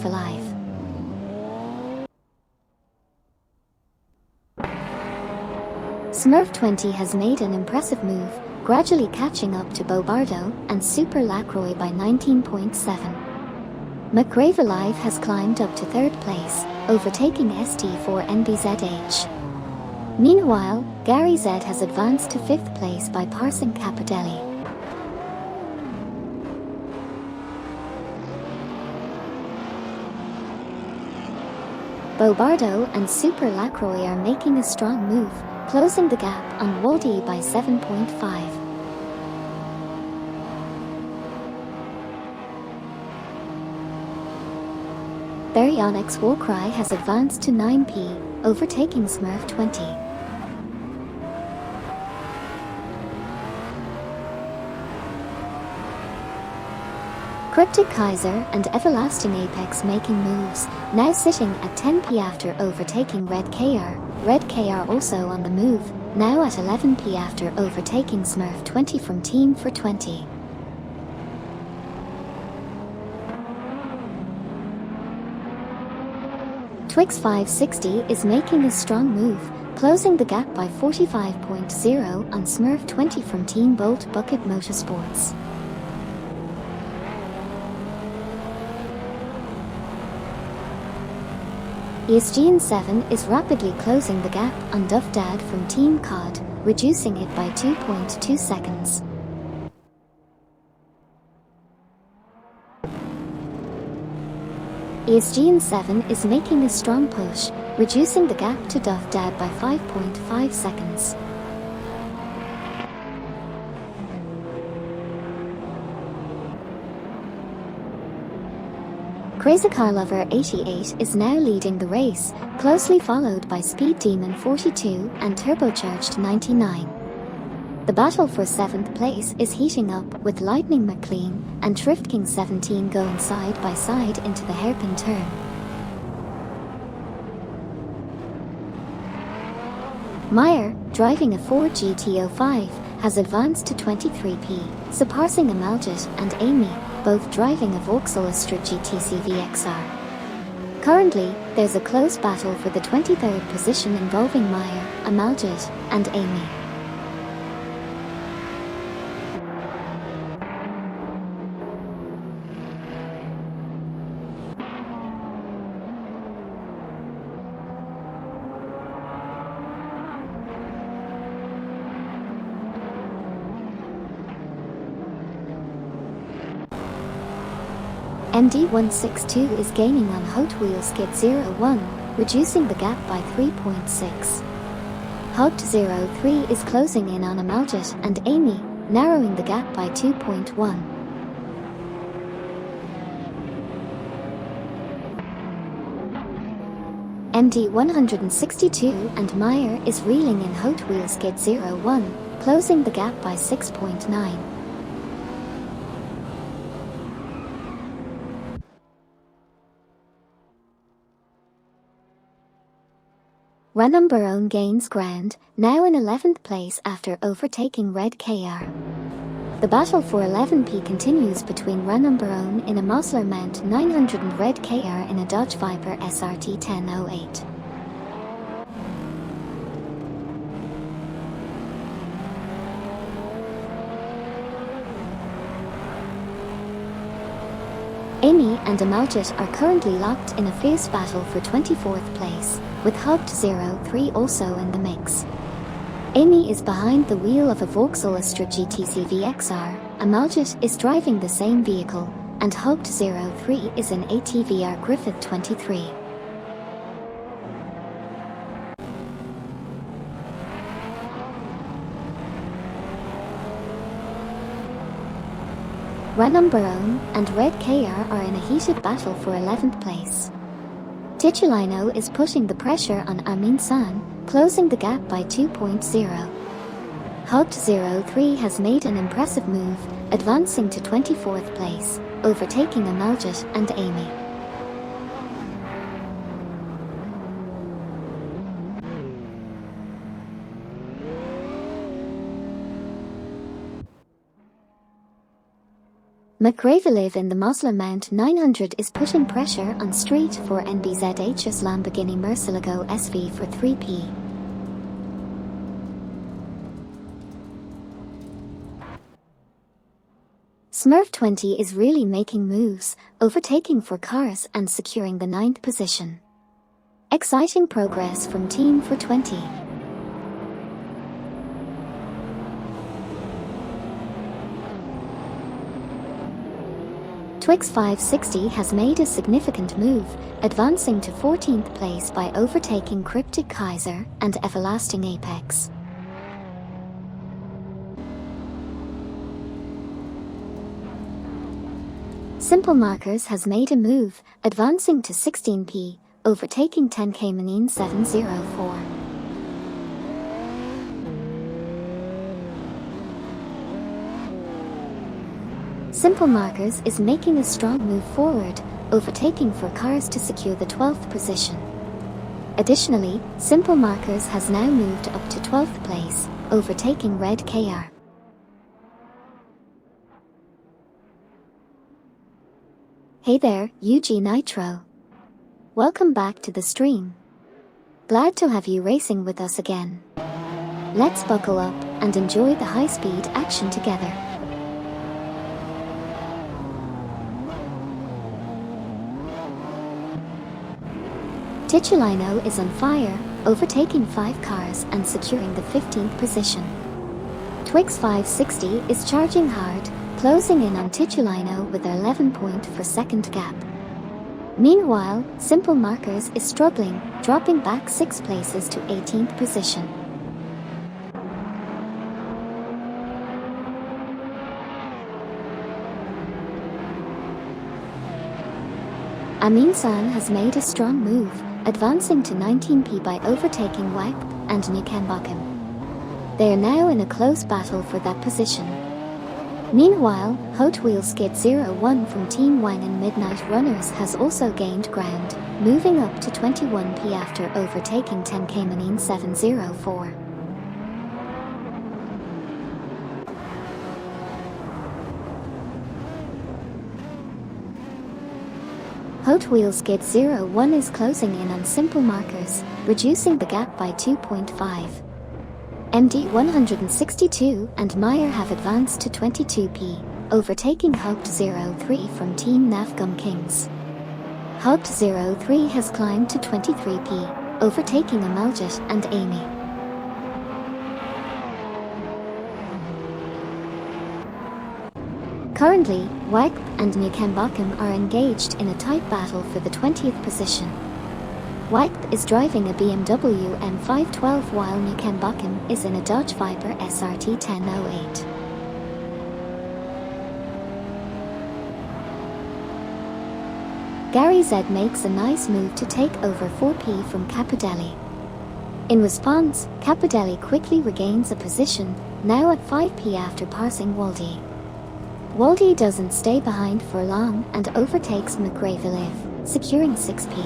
Smurf 20 has made an impressive move, gradually catching up to Bobardo and Super Lacroix by 19.7. McRae has climbed up to 3rd place, overtaking ST4 NBZH. Meanwhile, Gary Z has advanced to 5th place by passing Capodelli. Bobardo and Super Lacroix are making a strong move, closing the gap on Waldy by 7.5. Baryonyx Warcry has advanced to 9p, overtaking Smurf 20. Cryptic Kaiser and Everlasting Apex making moves, now sitting at 10p after overtaking Red KR. Red KR also on the move, now at 11p after overtaking Smurf 20 from Team for 20. Twix 560 is making a strong move, closing the gap by 45.0 on Smurf 20 from Team Bolt Bucket Motorsports. ESGN 7 is rapidly closing the gap on Duff Dad from Team COD, reducing it by 2.2 seconds. ESGN 7 is making a strong push, reducing the gap to Duff Dad by 5.5 seconds. Crazy Car Lover 88 is now leading the race, closely followed by Speed Demon 42 and Turbocharged 99. The battle for 7th place is heating up, with Lightning McLean and Thrift King 17 going side by side into the hairpin turn. Meyer, driving a Ford GT05, has advanced to 23p, surpassing Amaljit and Amy, both driving a Vauxhall Astra GTC VXR. Currently, there's a close battle for the 23rd position involving Meyer, Amaljit, and Amy. MD162 is gaining on Hot Wheels Skid 01, reducing the gap by 3.6. Hot 03 is closing in on Amaljit and Amy, narrowing the gap by 2.1. MD162 and Meyer is reeling in Hot Wheels Skid 01, closing the gap by 6.9. Renan Barone gains ground, now in 11th place after overtaking Red KR. The battle for 11p continues between Renan Barone in a Mosler Mount 900 and Red KR in a Dodge Viper SRT 1008. Amy and Amaljit are currently locked in a fierce battle for 24th place, with Hugged 03 also in the mix. Amy is behind the wheel of a Vauxhall Astra GTC VXR, Amaljit is driving the same vehicle, and Hugged 03 is an ATVR Griffith 23. Renan Barone and Red KR are in a heated battle for 11th place. Titulino is pushing the pressure on Amin San, closing the gap by 2.0. Hugged 03 has made an impressive move, advancing to 24th place, overtaking Amaljit and Amy. Villeneuve in the Mosler Mount 900 is putting pressure on Street for NBZH's Lamborghini Murcielago SV for 3p. Smurf 20 is really making moves, overtaking 4 cars and securing the 9th position. Exciting progress from Team for 20. Twix 560 has made a significant move, advancing to 14th place by overtaking Cryptic Kaiser and Everlasting Apex. Simple Markers has made a move, advancing to 16p, overtaking 10K Manine 704. Simple Markers is making a strong move forward, overtaking 4 cars to secure the 12th position. Additionally, Simple Markers has now moved up to 12th place, overtaking Red KR. Hey there, UG Nitro. Welcome back to the stream. Glad to have you racing with us again. Let's buckle up and enjoy the high-speed action together. Titulino is on fire, overtaking 5 cars and securing the 15th position. Twix 560 is charging hard, closing in on Titulino with an 11-point per second gap. Meanwhile, Simple Markers is struggling, dropping back 6 places to 18th position. Amin-san has made a strong move, advancing to 19p by overtaking Wagp and Nukambakum. They are now in a close battle for that position. Meanwhile, Hot Wheels Skid 01 from Team Wang and Midnight Runners has also gained ground, moving up to 21p after overtaking 10k Manin 704. Hot Wheels Skid 01 is closing in on Simple Markers, reducing the gap by 2.5. MD 162 and Meyer have advanced to 22p, overtaking Haupt 03 from Team Navgum Kings. Haupt 03 has climbed to 23p, overtaking Amaljit and Amy. Currently, Wagp and Nukambakum are engaged in a tight battle for the 20th position. Wagp is driving a BMW M512 while Nukambakum is in a Dodge Viper SRT 1008. Gary Z makes a nice move to take over 4p from Capodelli. In response, Capodelli quickly regains a position, now at 5p after passing Waldy. Waldy doesn't stay behind for long and overtakes Villeneuve, securing 6p.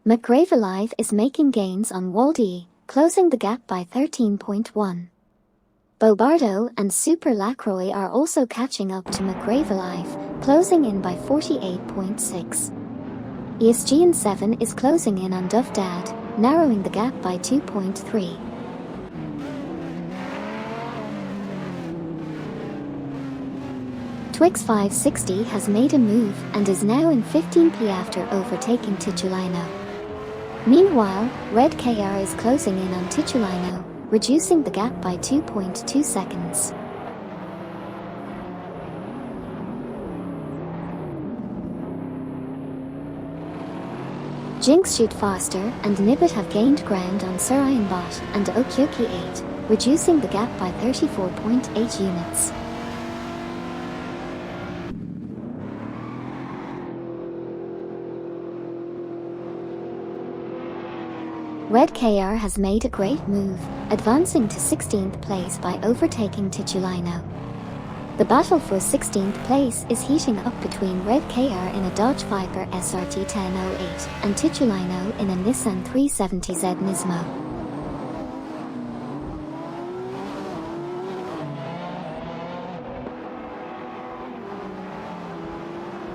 McGravellive is making gains on Waldy, closing the gap by 13.1. Bobardo and Super Lacroix are also catching up to McGravellive, closing in by 48.6. ESGN 7 is closing in on Dovdad, narrowing the gap by 2.3. Twix 560 has made a move and is now in 15p after overtaking Titulino. Meanwhile, Red KR is closing in on Titulino, reducing the gap by 2.2 seconds. Jinx Shoot Faster and Nibbit have gained ground on Sarayanbot and Okyoki 8, reducing the gap by 34.8 units. Red KR has made a great move, advancing to 16th place by overtaking Titulino. The battle for 16th place is heating up between Red KR in a Dodge Viper SRT 1008 and Titulino in a Nissan 370Z Nismo.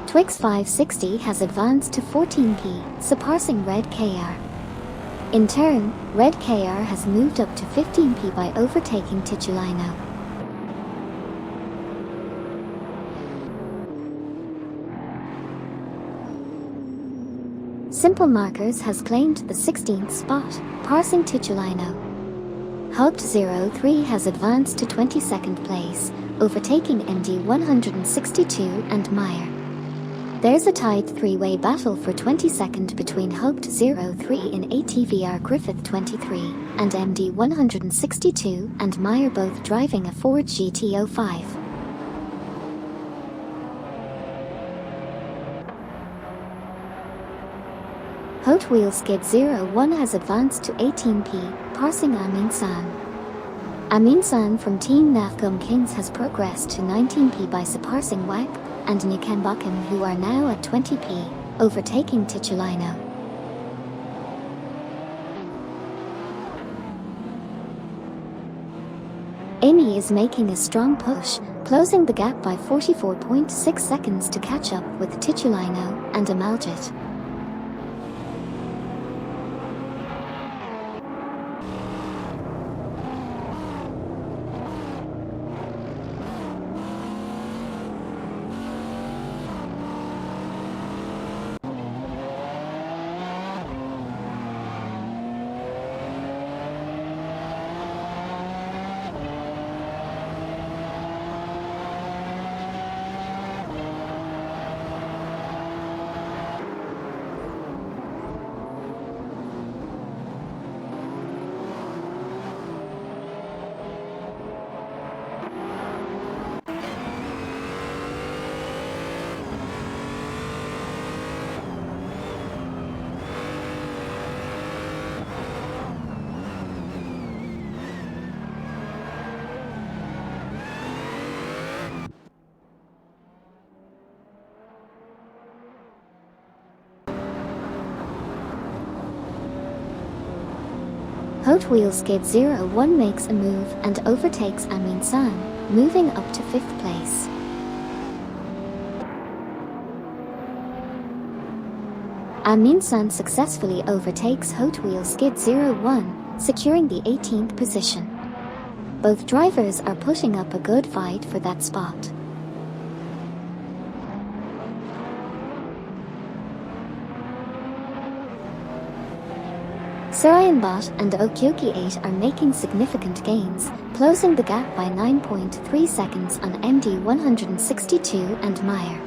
Twix 560 has advanced to 14p, surpassing Red KR. In turn, Red KR has moved up to 15p by overtaking Titulino. Simple Markers has claimed the 16th spot, passing Titulino. Haupt 03 has advanced to 22nd place, overtaking MD 162 and Meyer. There's a tied three-way battle for 22nd between Hoped 03 in ATVR Griffith 23 and MD 162 and Meyer, both driving a Ford GT05. Hot Wheel Skid 01 has advanced to 18p, passing Amin San. Amin San from Team Nafgum Kings has progressed to 19p by surpassing WAC and Nukambakim, who are now at 20p, overtaking Ticciolino. Amy is making a strong push, closing the gap by 44.6 seconds to catch up with Ticciolino and Amaljit. Hot Wheel Skid 01 makes a move and overtakes Amin San, moving up to 5th place. Amin San successfully overtakes Hot Wheel Skid 01, securing the 18th position. Both drivers are putting up a good fight for that spot. Sarayanbot and Okyoki 8 are making significant gains, closing the gap by 9.3 seconds on MD 162 and Meyer.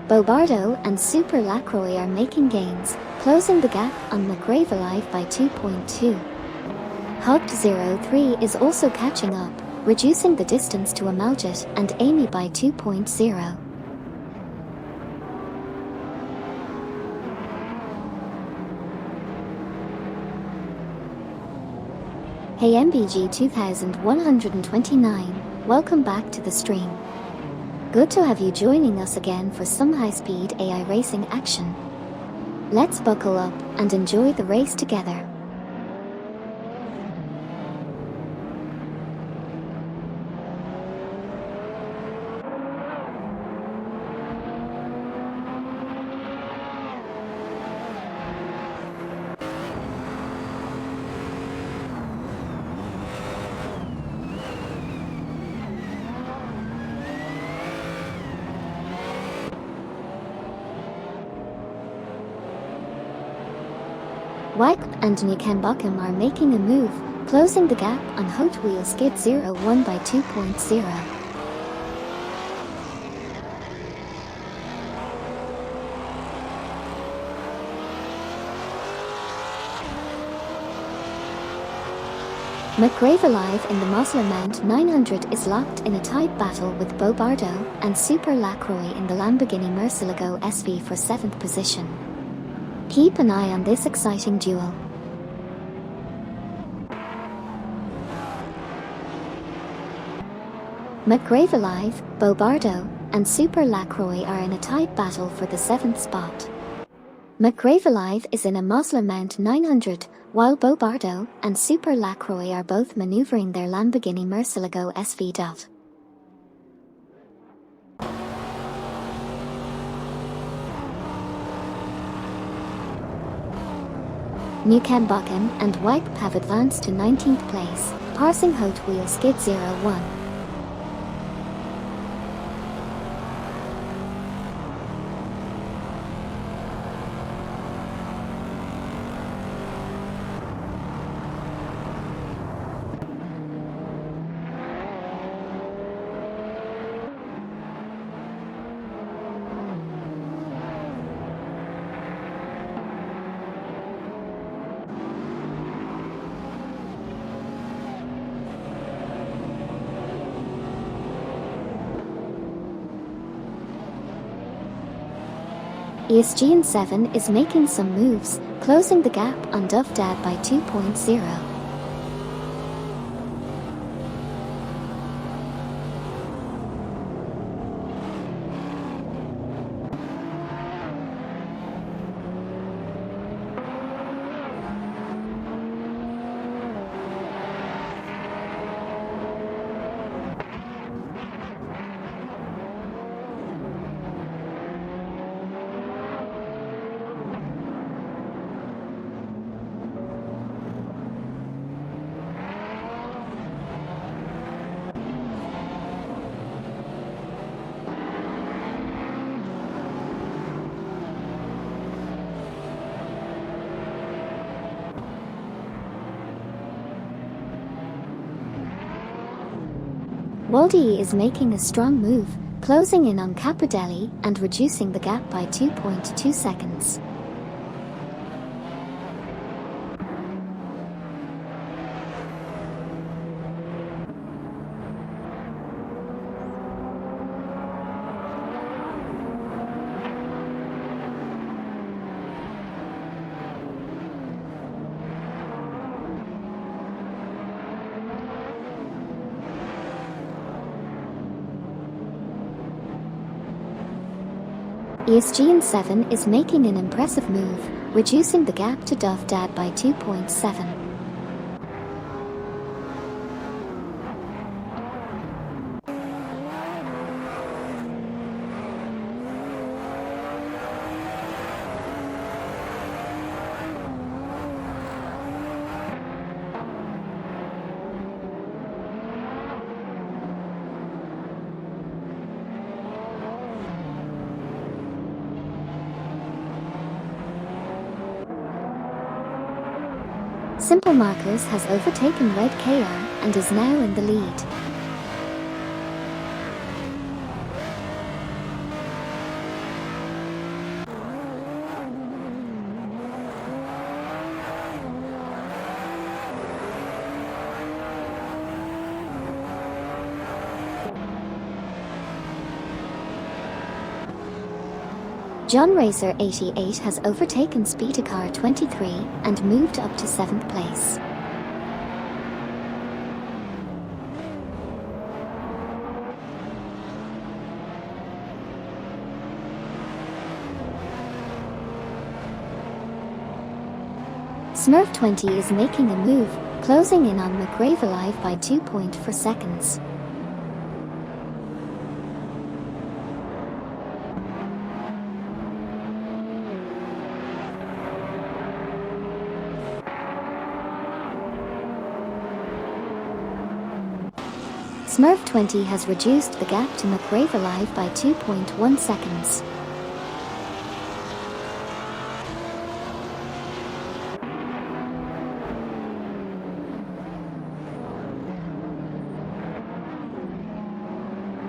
Bobardo and Super Lacroix are making gains, closing the gap on McRae Alive by 2.2. Hoped 03 is also catching up, reducing the distance to Amaljit and Amy by 2.0. Hey MBG 2129, welcome back to the stream. Good to have you joining us again for some high-speed AI racing action. Let's buckle up and enjoy the race together. Wipe and Nukambakim are making a move, closing the gap on Hot Wheel Skid 01 by 2.0. McRae Alive in the Mosler Mount 900 is locked in a tight battle with Bobardo and Super Lacroix in the Lamborghini Murcielago SV for 7th position. Keep an eye on this exciting duel. McRae Alive, Bobardo, and Super Lacroix are in a tight battle for the 7th spot. McGravelive is in a Mosler Mount 900, while Beau Bardo and Super Lacroix are both maneuvering their Lamborghini Murcielago SV Dove. Newcambocken and Wype have advanced to 19th place, passing Haute Wheel Skid 01. ESGN 7 is making some moves, closing the gap on Dove Dad by 2.0. Waldi is making a strong move, closing in on Capodelli and reducing the gap by 2.2 seconds. ESGN 7 is making an impressive move, reducing the gap to Dove Dad by 2.7. Simple Markers has overtaken Red KR and is now in the lead. John Racer 88 has overtaken Speedacar 23 and moved up to 7th place. Smurf 20 is making a move, closing in on McGravelive by 2.4 seconds. Smurf 20 has reduced the gap to McGravelive by 2.1 seconds.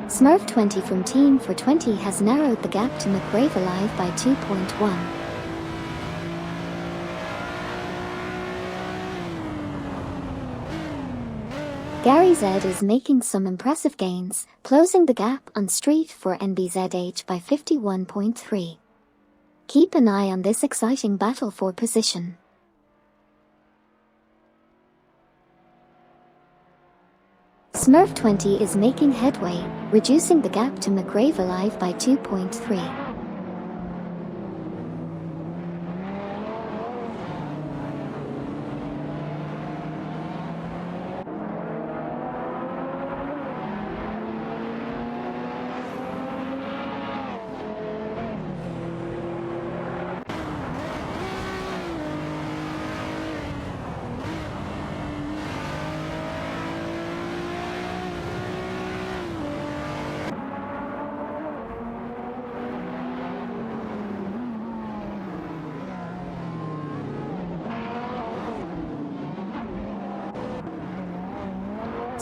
Smurf 20 from Team for 20 has narrowed the gap to McGravelive by 2.1. Gary Z is making some impressive gains, closing the gap on Street for NBZH by 51.3. Keep an eye on this exciting battle for position. Smurf 20 is making headway, reducing the gap to McGravelive by 2.3.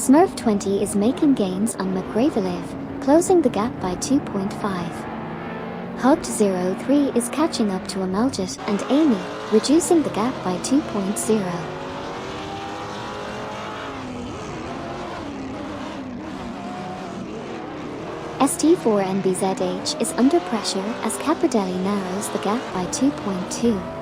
Smurf 20 is making gains on Villeneuve, closing the gap by 2.5. Hugged 03 is catching up to Amaljet and Amy, reducing the gap by 2.0. ST4NBZH is under pressure as Capridelli narrows the gap by 2.2.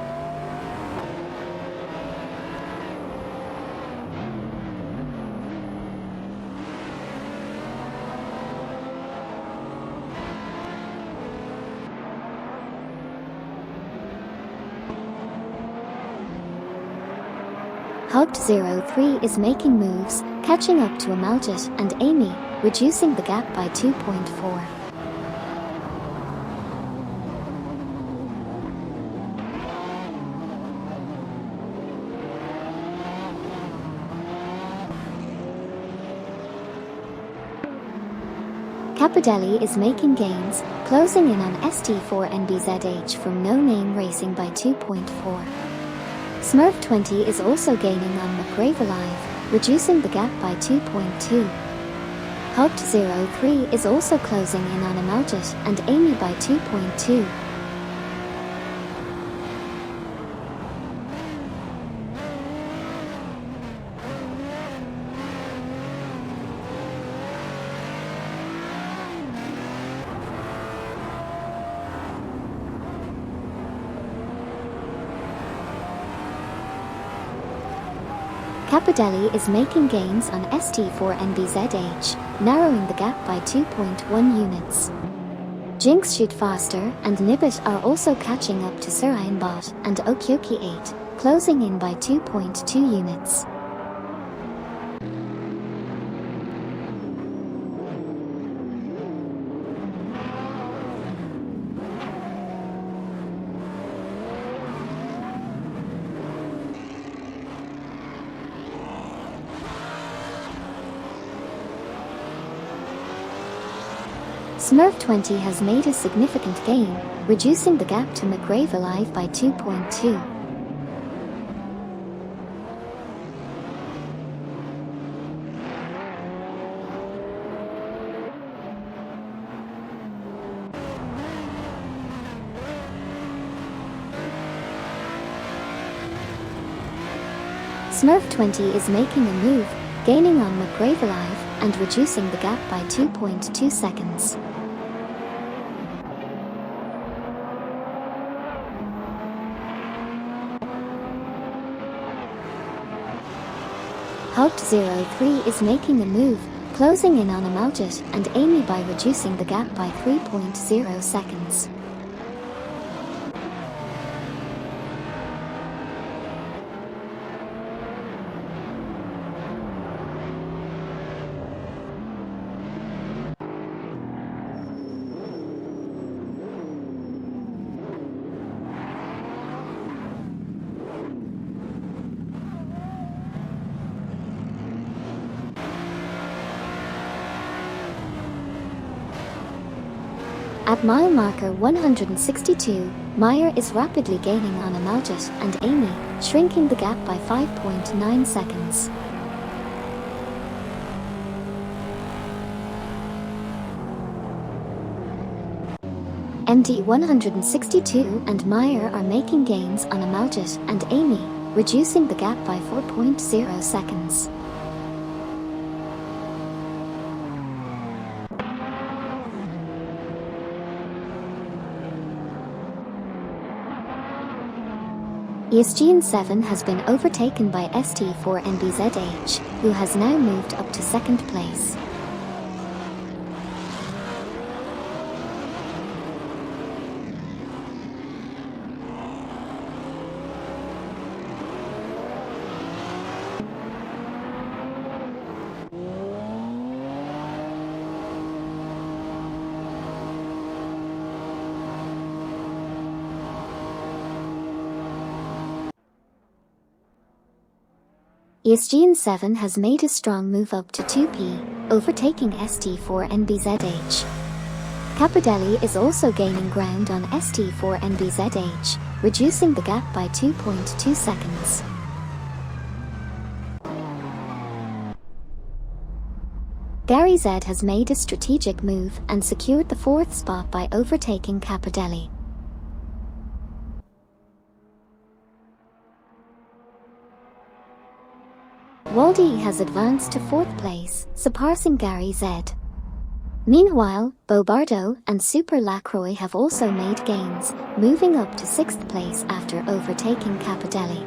Hugged 03 is making moves, catching up to Amaljet and Amy, reducing the gap by 2.4. Capridelli is making gains, closing in on ST4NBZH from No Name Racing by 2.4. Smurf 20 is also gaining on Villeneuve, reducing the gap by 2.2. Hugged 03 is also closing in on Amaljet and Amy by 2.2. Capridelli is making gains on ST4NBZH, narrowing the gap by 2.1 units. Jinx Shoot Faster and Nibbit are also catching up to Surainbot and Okyoki 8, closing in by 2.2 units. Smurf 20 has made a significant gain, reducing the gap to Villeneuve by 2.2. Smurf 20 is making a move, gaining on Villeneuve and reducing the gap by 2.2 seconds. Hugged 03 is making a move, closing in on Amaljet and Amy by reducing the gap by 3.0 seconds. At mile marker 162, Meyer is rapidly gaining on Amaljet and Amy, shrinking the gap by 5.9 seconds. MD 162 and Meyer are making gains on Amaljet and Amy, reducing the gap by 4.0 seconds. ESGN 7 has been overtaken by ST4NBZH, who has now moved up to second place. ESGN 7 has made a strong move up to 2P, overtaking ST4NBZH. Capridelli is also gaining ground on ST4NBZH, reducing the gap by 2.2 seconds. Gary Z has made a strategic move and secured the 4th spot by overtaking Capodelli. Waldy has advanced to 4th place, surpassing Gary Z. Meanwhile, Bobardo and Super Lacroix have also made gains, moving up to 6th place after overtaking Capodelli.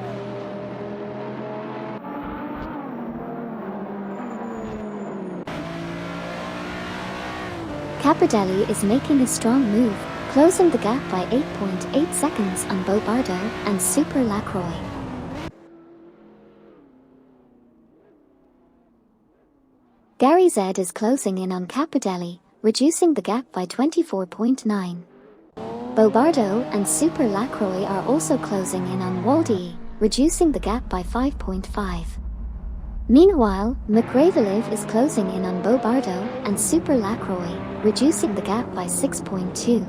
Capodelli is making a strong move, closing the gap by 8.8 seconds on Bobardo and Super Lacroix. Gary Z is closing in on Capodelli, reducing the gap by 24.9. Bobardo and Super Lacroix are also closing in on Waldy, reducing the gap by 5.5. Meanwhile, Villeneuve is closing in on Bobardo and Super Lacroix, reducing the gap by 6.2.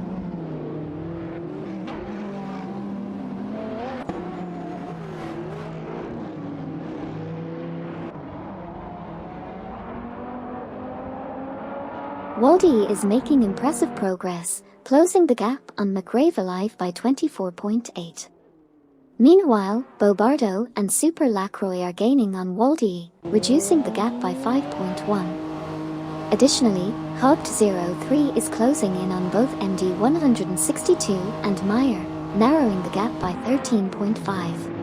Waldy is making impressive progress, closing the gap on Villeneuve by 24.8. Meanwhile, Bobardo and Super Lacroix are gaining on Waldy, reducing the gap by 5.1. Additionally, Hogt03 is closing in on both MD162 and Meyer, narrowing the gap by 13.5.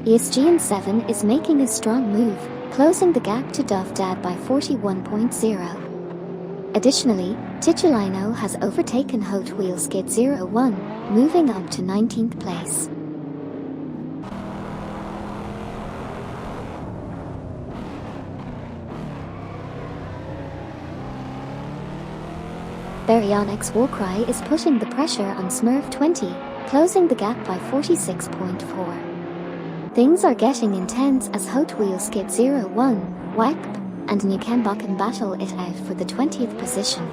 ESGN7 is making a strong move, closing the gap to Dovdad by 41.0. Additionally, Ticciolino has overtaken Hot Wheels Skid 01, moving up to 19th place. Baryonyx Warcry is pushing the pressure on Smurf 20, closing the gap by 46.4. Things are getting intense as Hot Wheels Skid 01, WACP, and Newcambocken battle it out for the 20th position.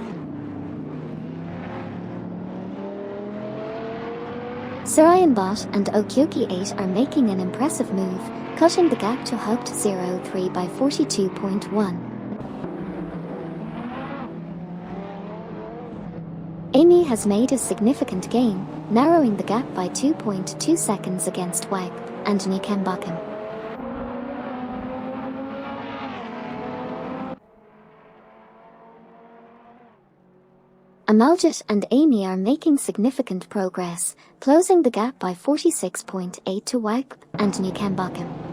Sarayanbot and Okyoki 8 are making an impressive move, cutting the gap to Hogt 03 by 42.1. Amy has made a significant gain, narrowing the gap by 2.2 seconds against WACP and Newcambocken. Amaljit and Amy are making significant progress, closing the gap by 46.8 to WACP and Newcambocken.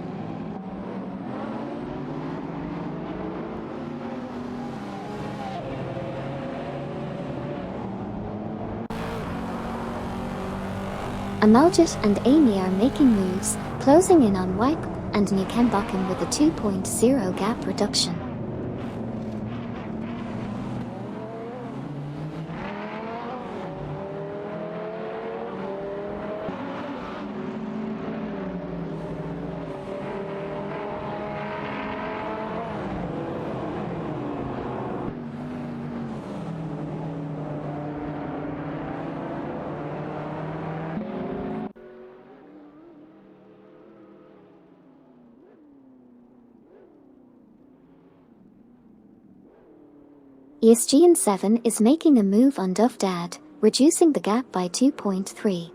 Amaljit and Amy are making moves, closing in on WACP and Newcambocken with a 2.0 gap reduction. ESGN7 is making a move on Dovdad, reducing the gap by 2.3.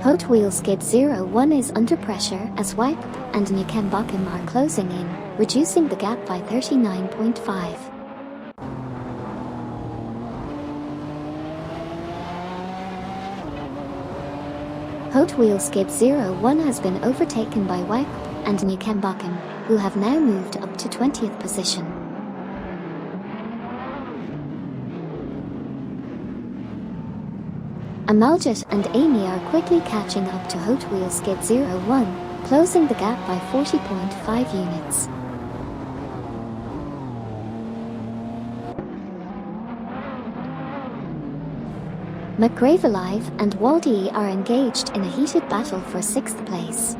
Hot Wheels Skid 01 is under pressure as WACP and Newcambocken are closing in, reducing the gap by 39.5. Hot Wheels Skid 01 has been overtaken by WACP and Newcambocken, who have now moved up to 20th position. Amaljit and Amy are quickly catching up to Hot Wheels Skid 01, closing the gap by 40.5 units. McGravellive and Waldy are engaged in a heated battle for 6th place.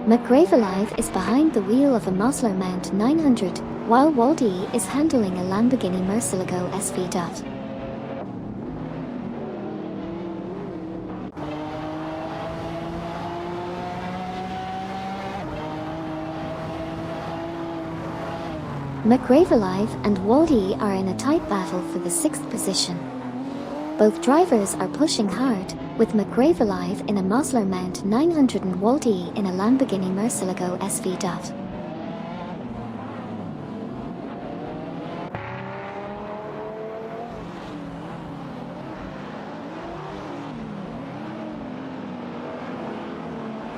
McGravellive is behind the wheel of a Mosler Mount 900, while Waldy is handling a Lamborghini Murcielago SV. McGravellive and Waldy are in a tight battle for the 6th position. Both drivers are pushing hard, with McGravellive in a Mosler Mount 900 and Waldy in a Lamborghini Murcielago SV.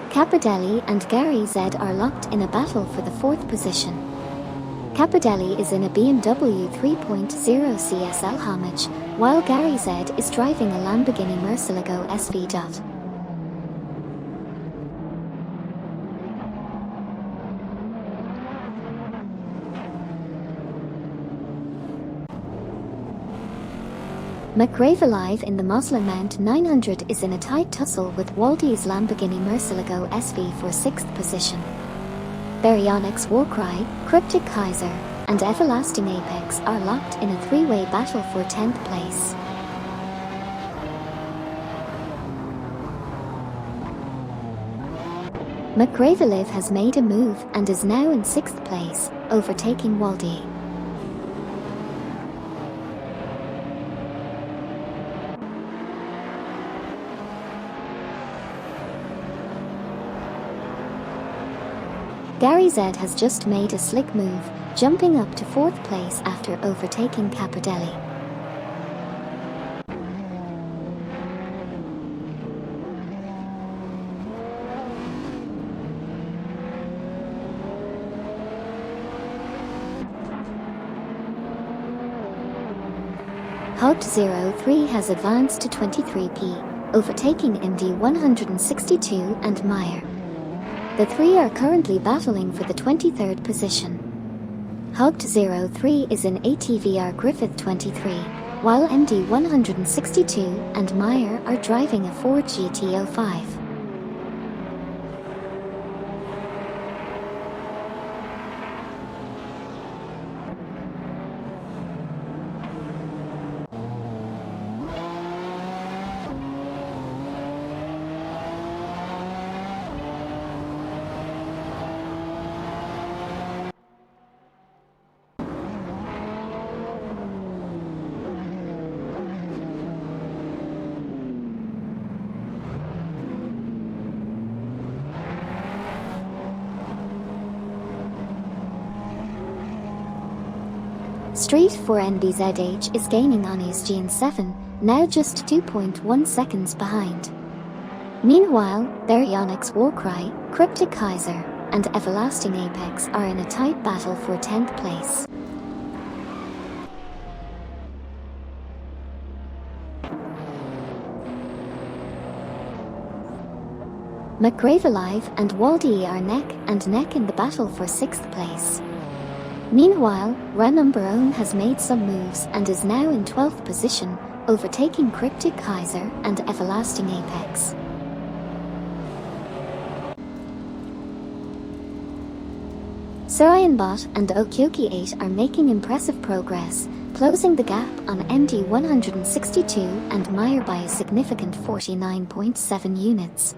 Capodelli and Gary Z are locked in a battle for the 4th position. Capodelli is in a BMW 3.0 CSL Homage, while Gary Z is driving a Lamborghini Murcielago SV. McGravellive in the Mosler Mount 900 is in a tight tussle with Waldy's Lamborghini Murcielago SV for 6th position. Baryonyx Warcry, Cryptic Kaiser, and Everlasting Apex are locked in a 3-way battle for 10th place. McGravellive has made a move and is now in 6th place, overtaking Waldy. Gary Z has just made a slick move, jumping up to 4th place after overtaking Capodelli. Hogged03 has advanced to 23p, overtaking MD 162 and Meyer. The three are currently battling for the 23rd position. Hogged03 is in ATVR Griffith 23, while MD 162 and Meyer are driving a Ford GT05. Street 4 NBZH is gaining on his GN7, now just 2.1 seconds behind. Meanwhile, Baryonyx Warcry, Cryptic Kaiser, and Everlasting Apex are in a tight battle for 10th place. McGravellive and Waldy are neck and neck in the battle for 6th place. Meanwhile, Ranumberone has made some moves and is now in 12th position, overtaking Cryptic Kaiser and Everlasting Apex. Surianbot and Okyoki8 are making impressive progress, closing the gap on MD 162 and Meyer by a significant 49.7 units.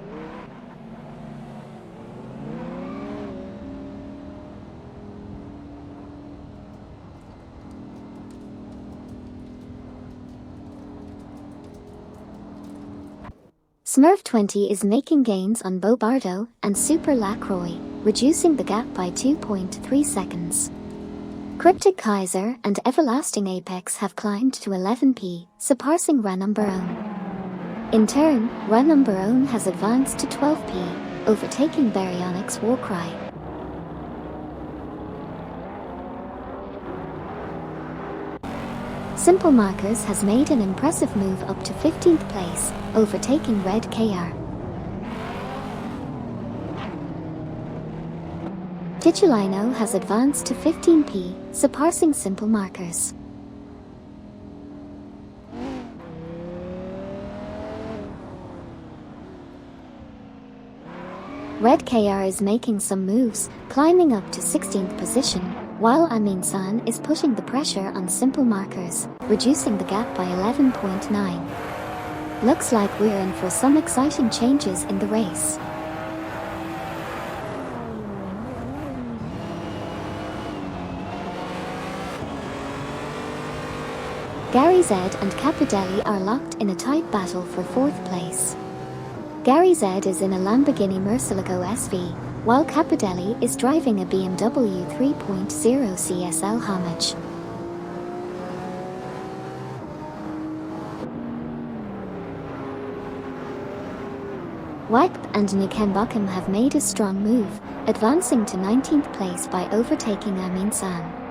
Smurf20 is making gains on Bobardo and Super Lacroix, reducing the gap by 2.3 seconds. Cryptic Kaiser and Everlasting Apex have climbed to 11p, surpassing Ranumberone. In turn, Ranumberone has advanced to 12p, overtaking Baryonyx Warcry. Simple Markers has made an impressive move up to 15th place, overtaking Red KR. Titulino has advanced to 15p, surpassing simple markers. Red KR is making some moves, climbing up to 16th position, while Amin San is pushing the pressure on simple markers, reducing the gap by 11.9. Looks like we're in for some exciting changes in the race. Gary Z and Capodelli are locked in a tight battle for 4th place. Gary Z is in a Lamborghini Murcielago SV, while Capodelli is driving a BMW 3.0 CSL Homage. Wagp and Nukenbokum have made a strong move, advancing to 19th place by overtaking Amin San.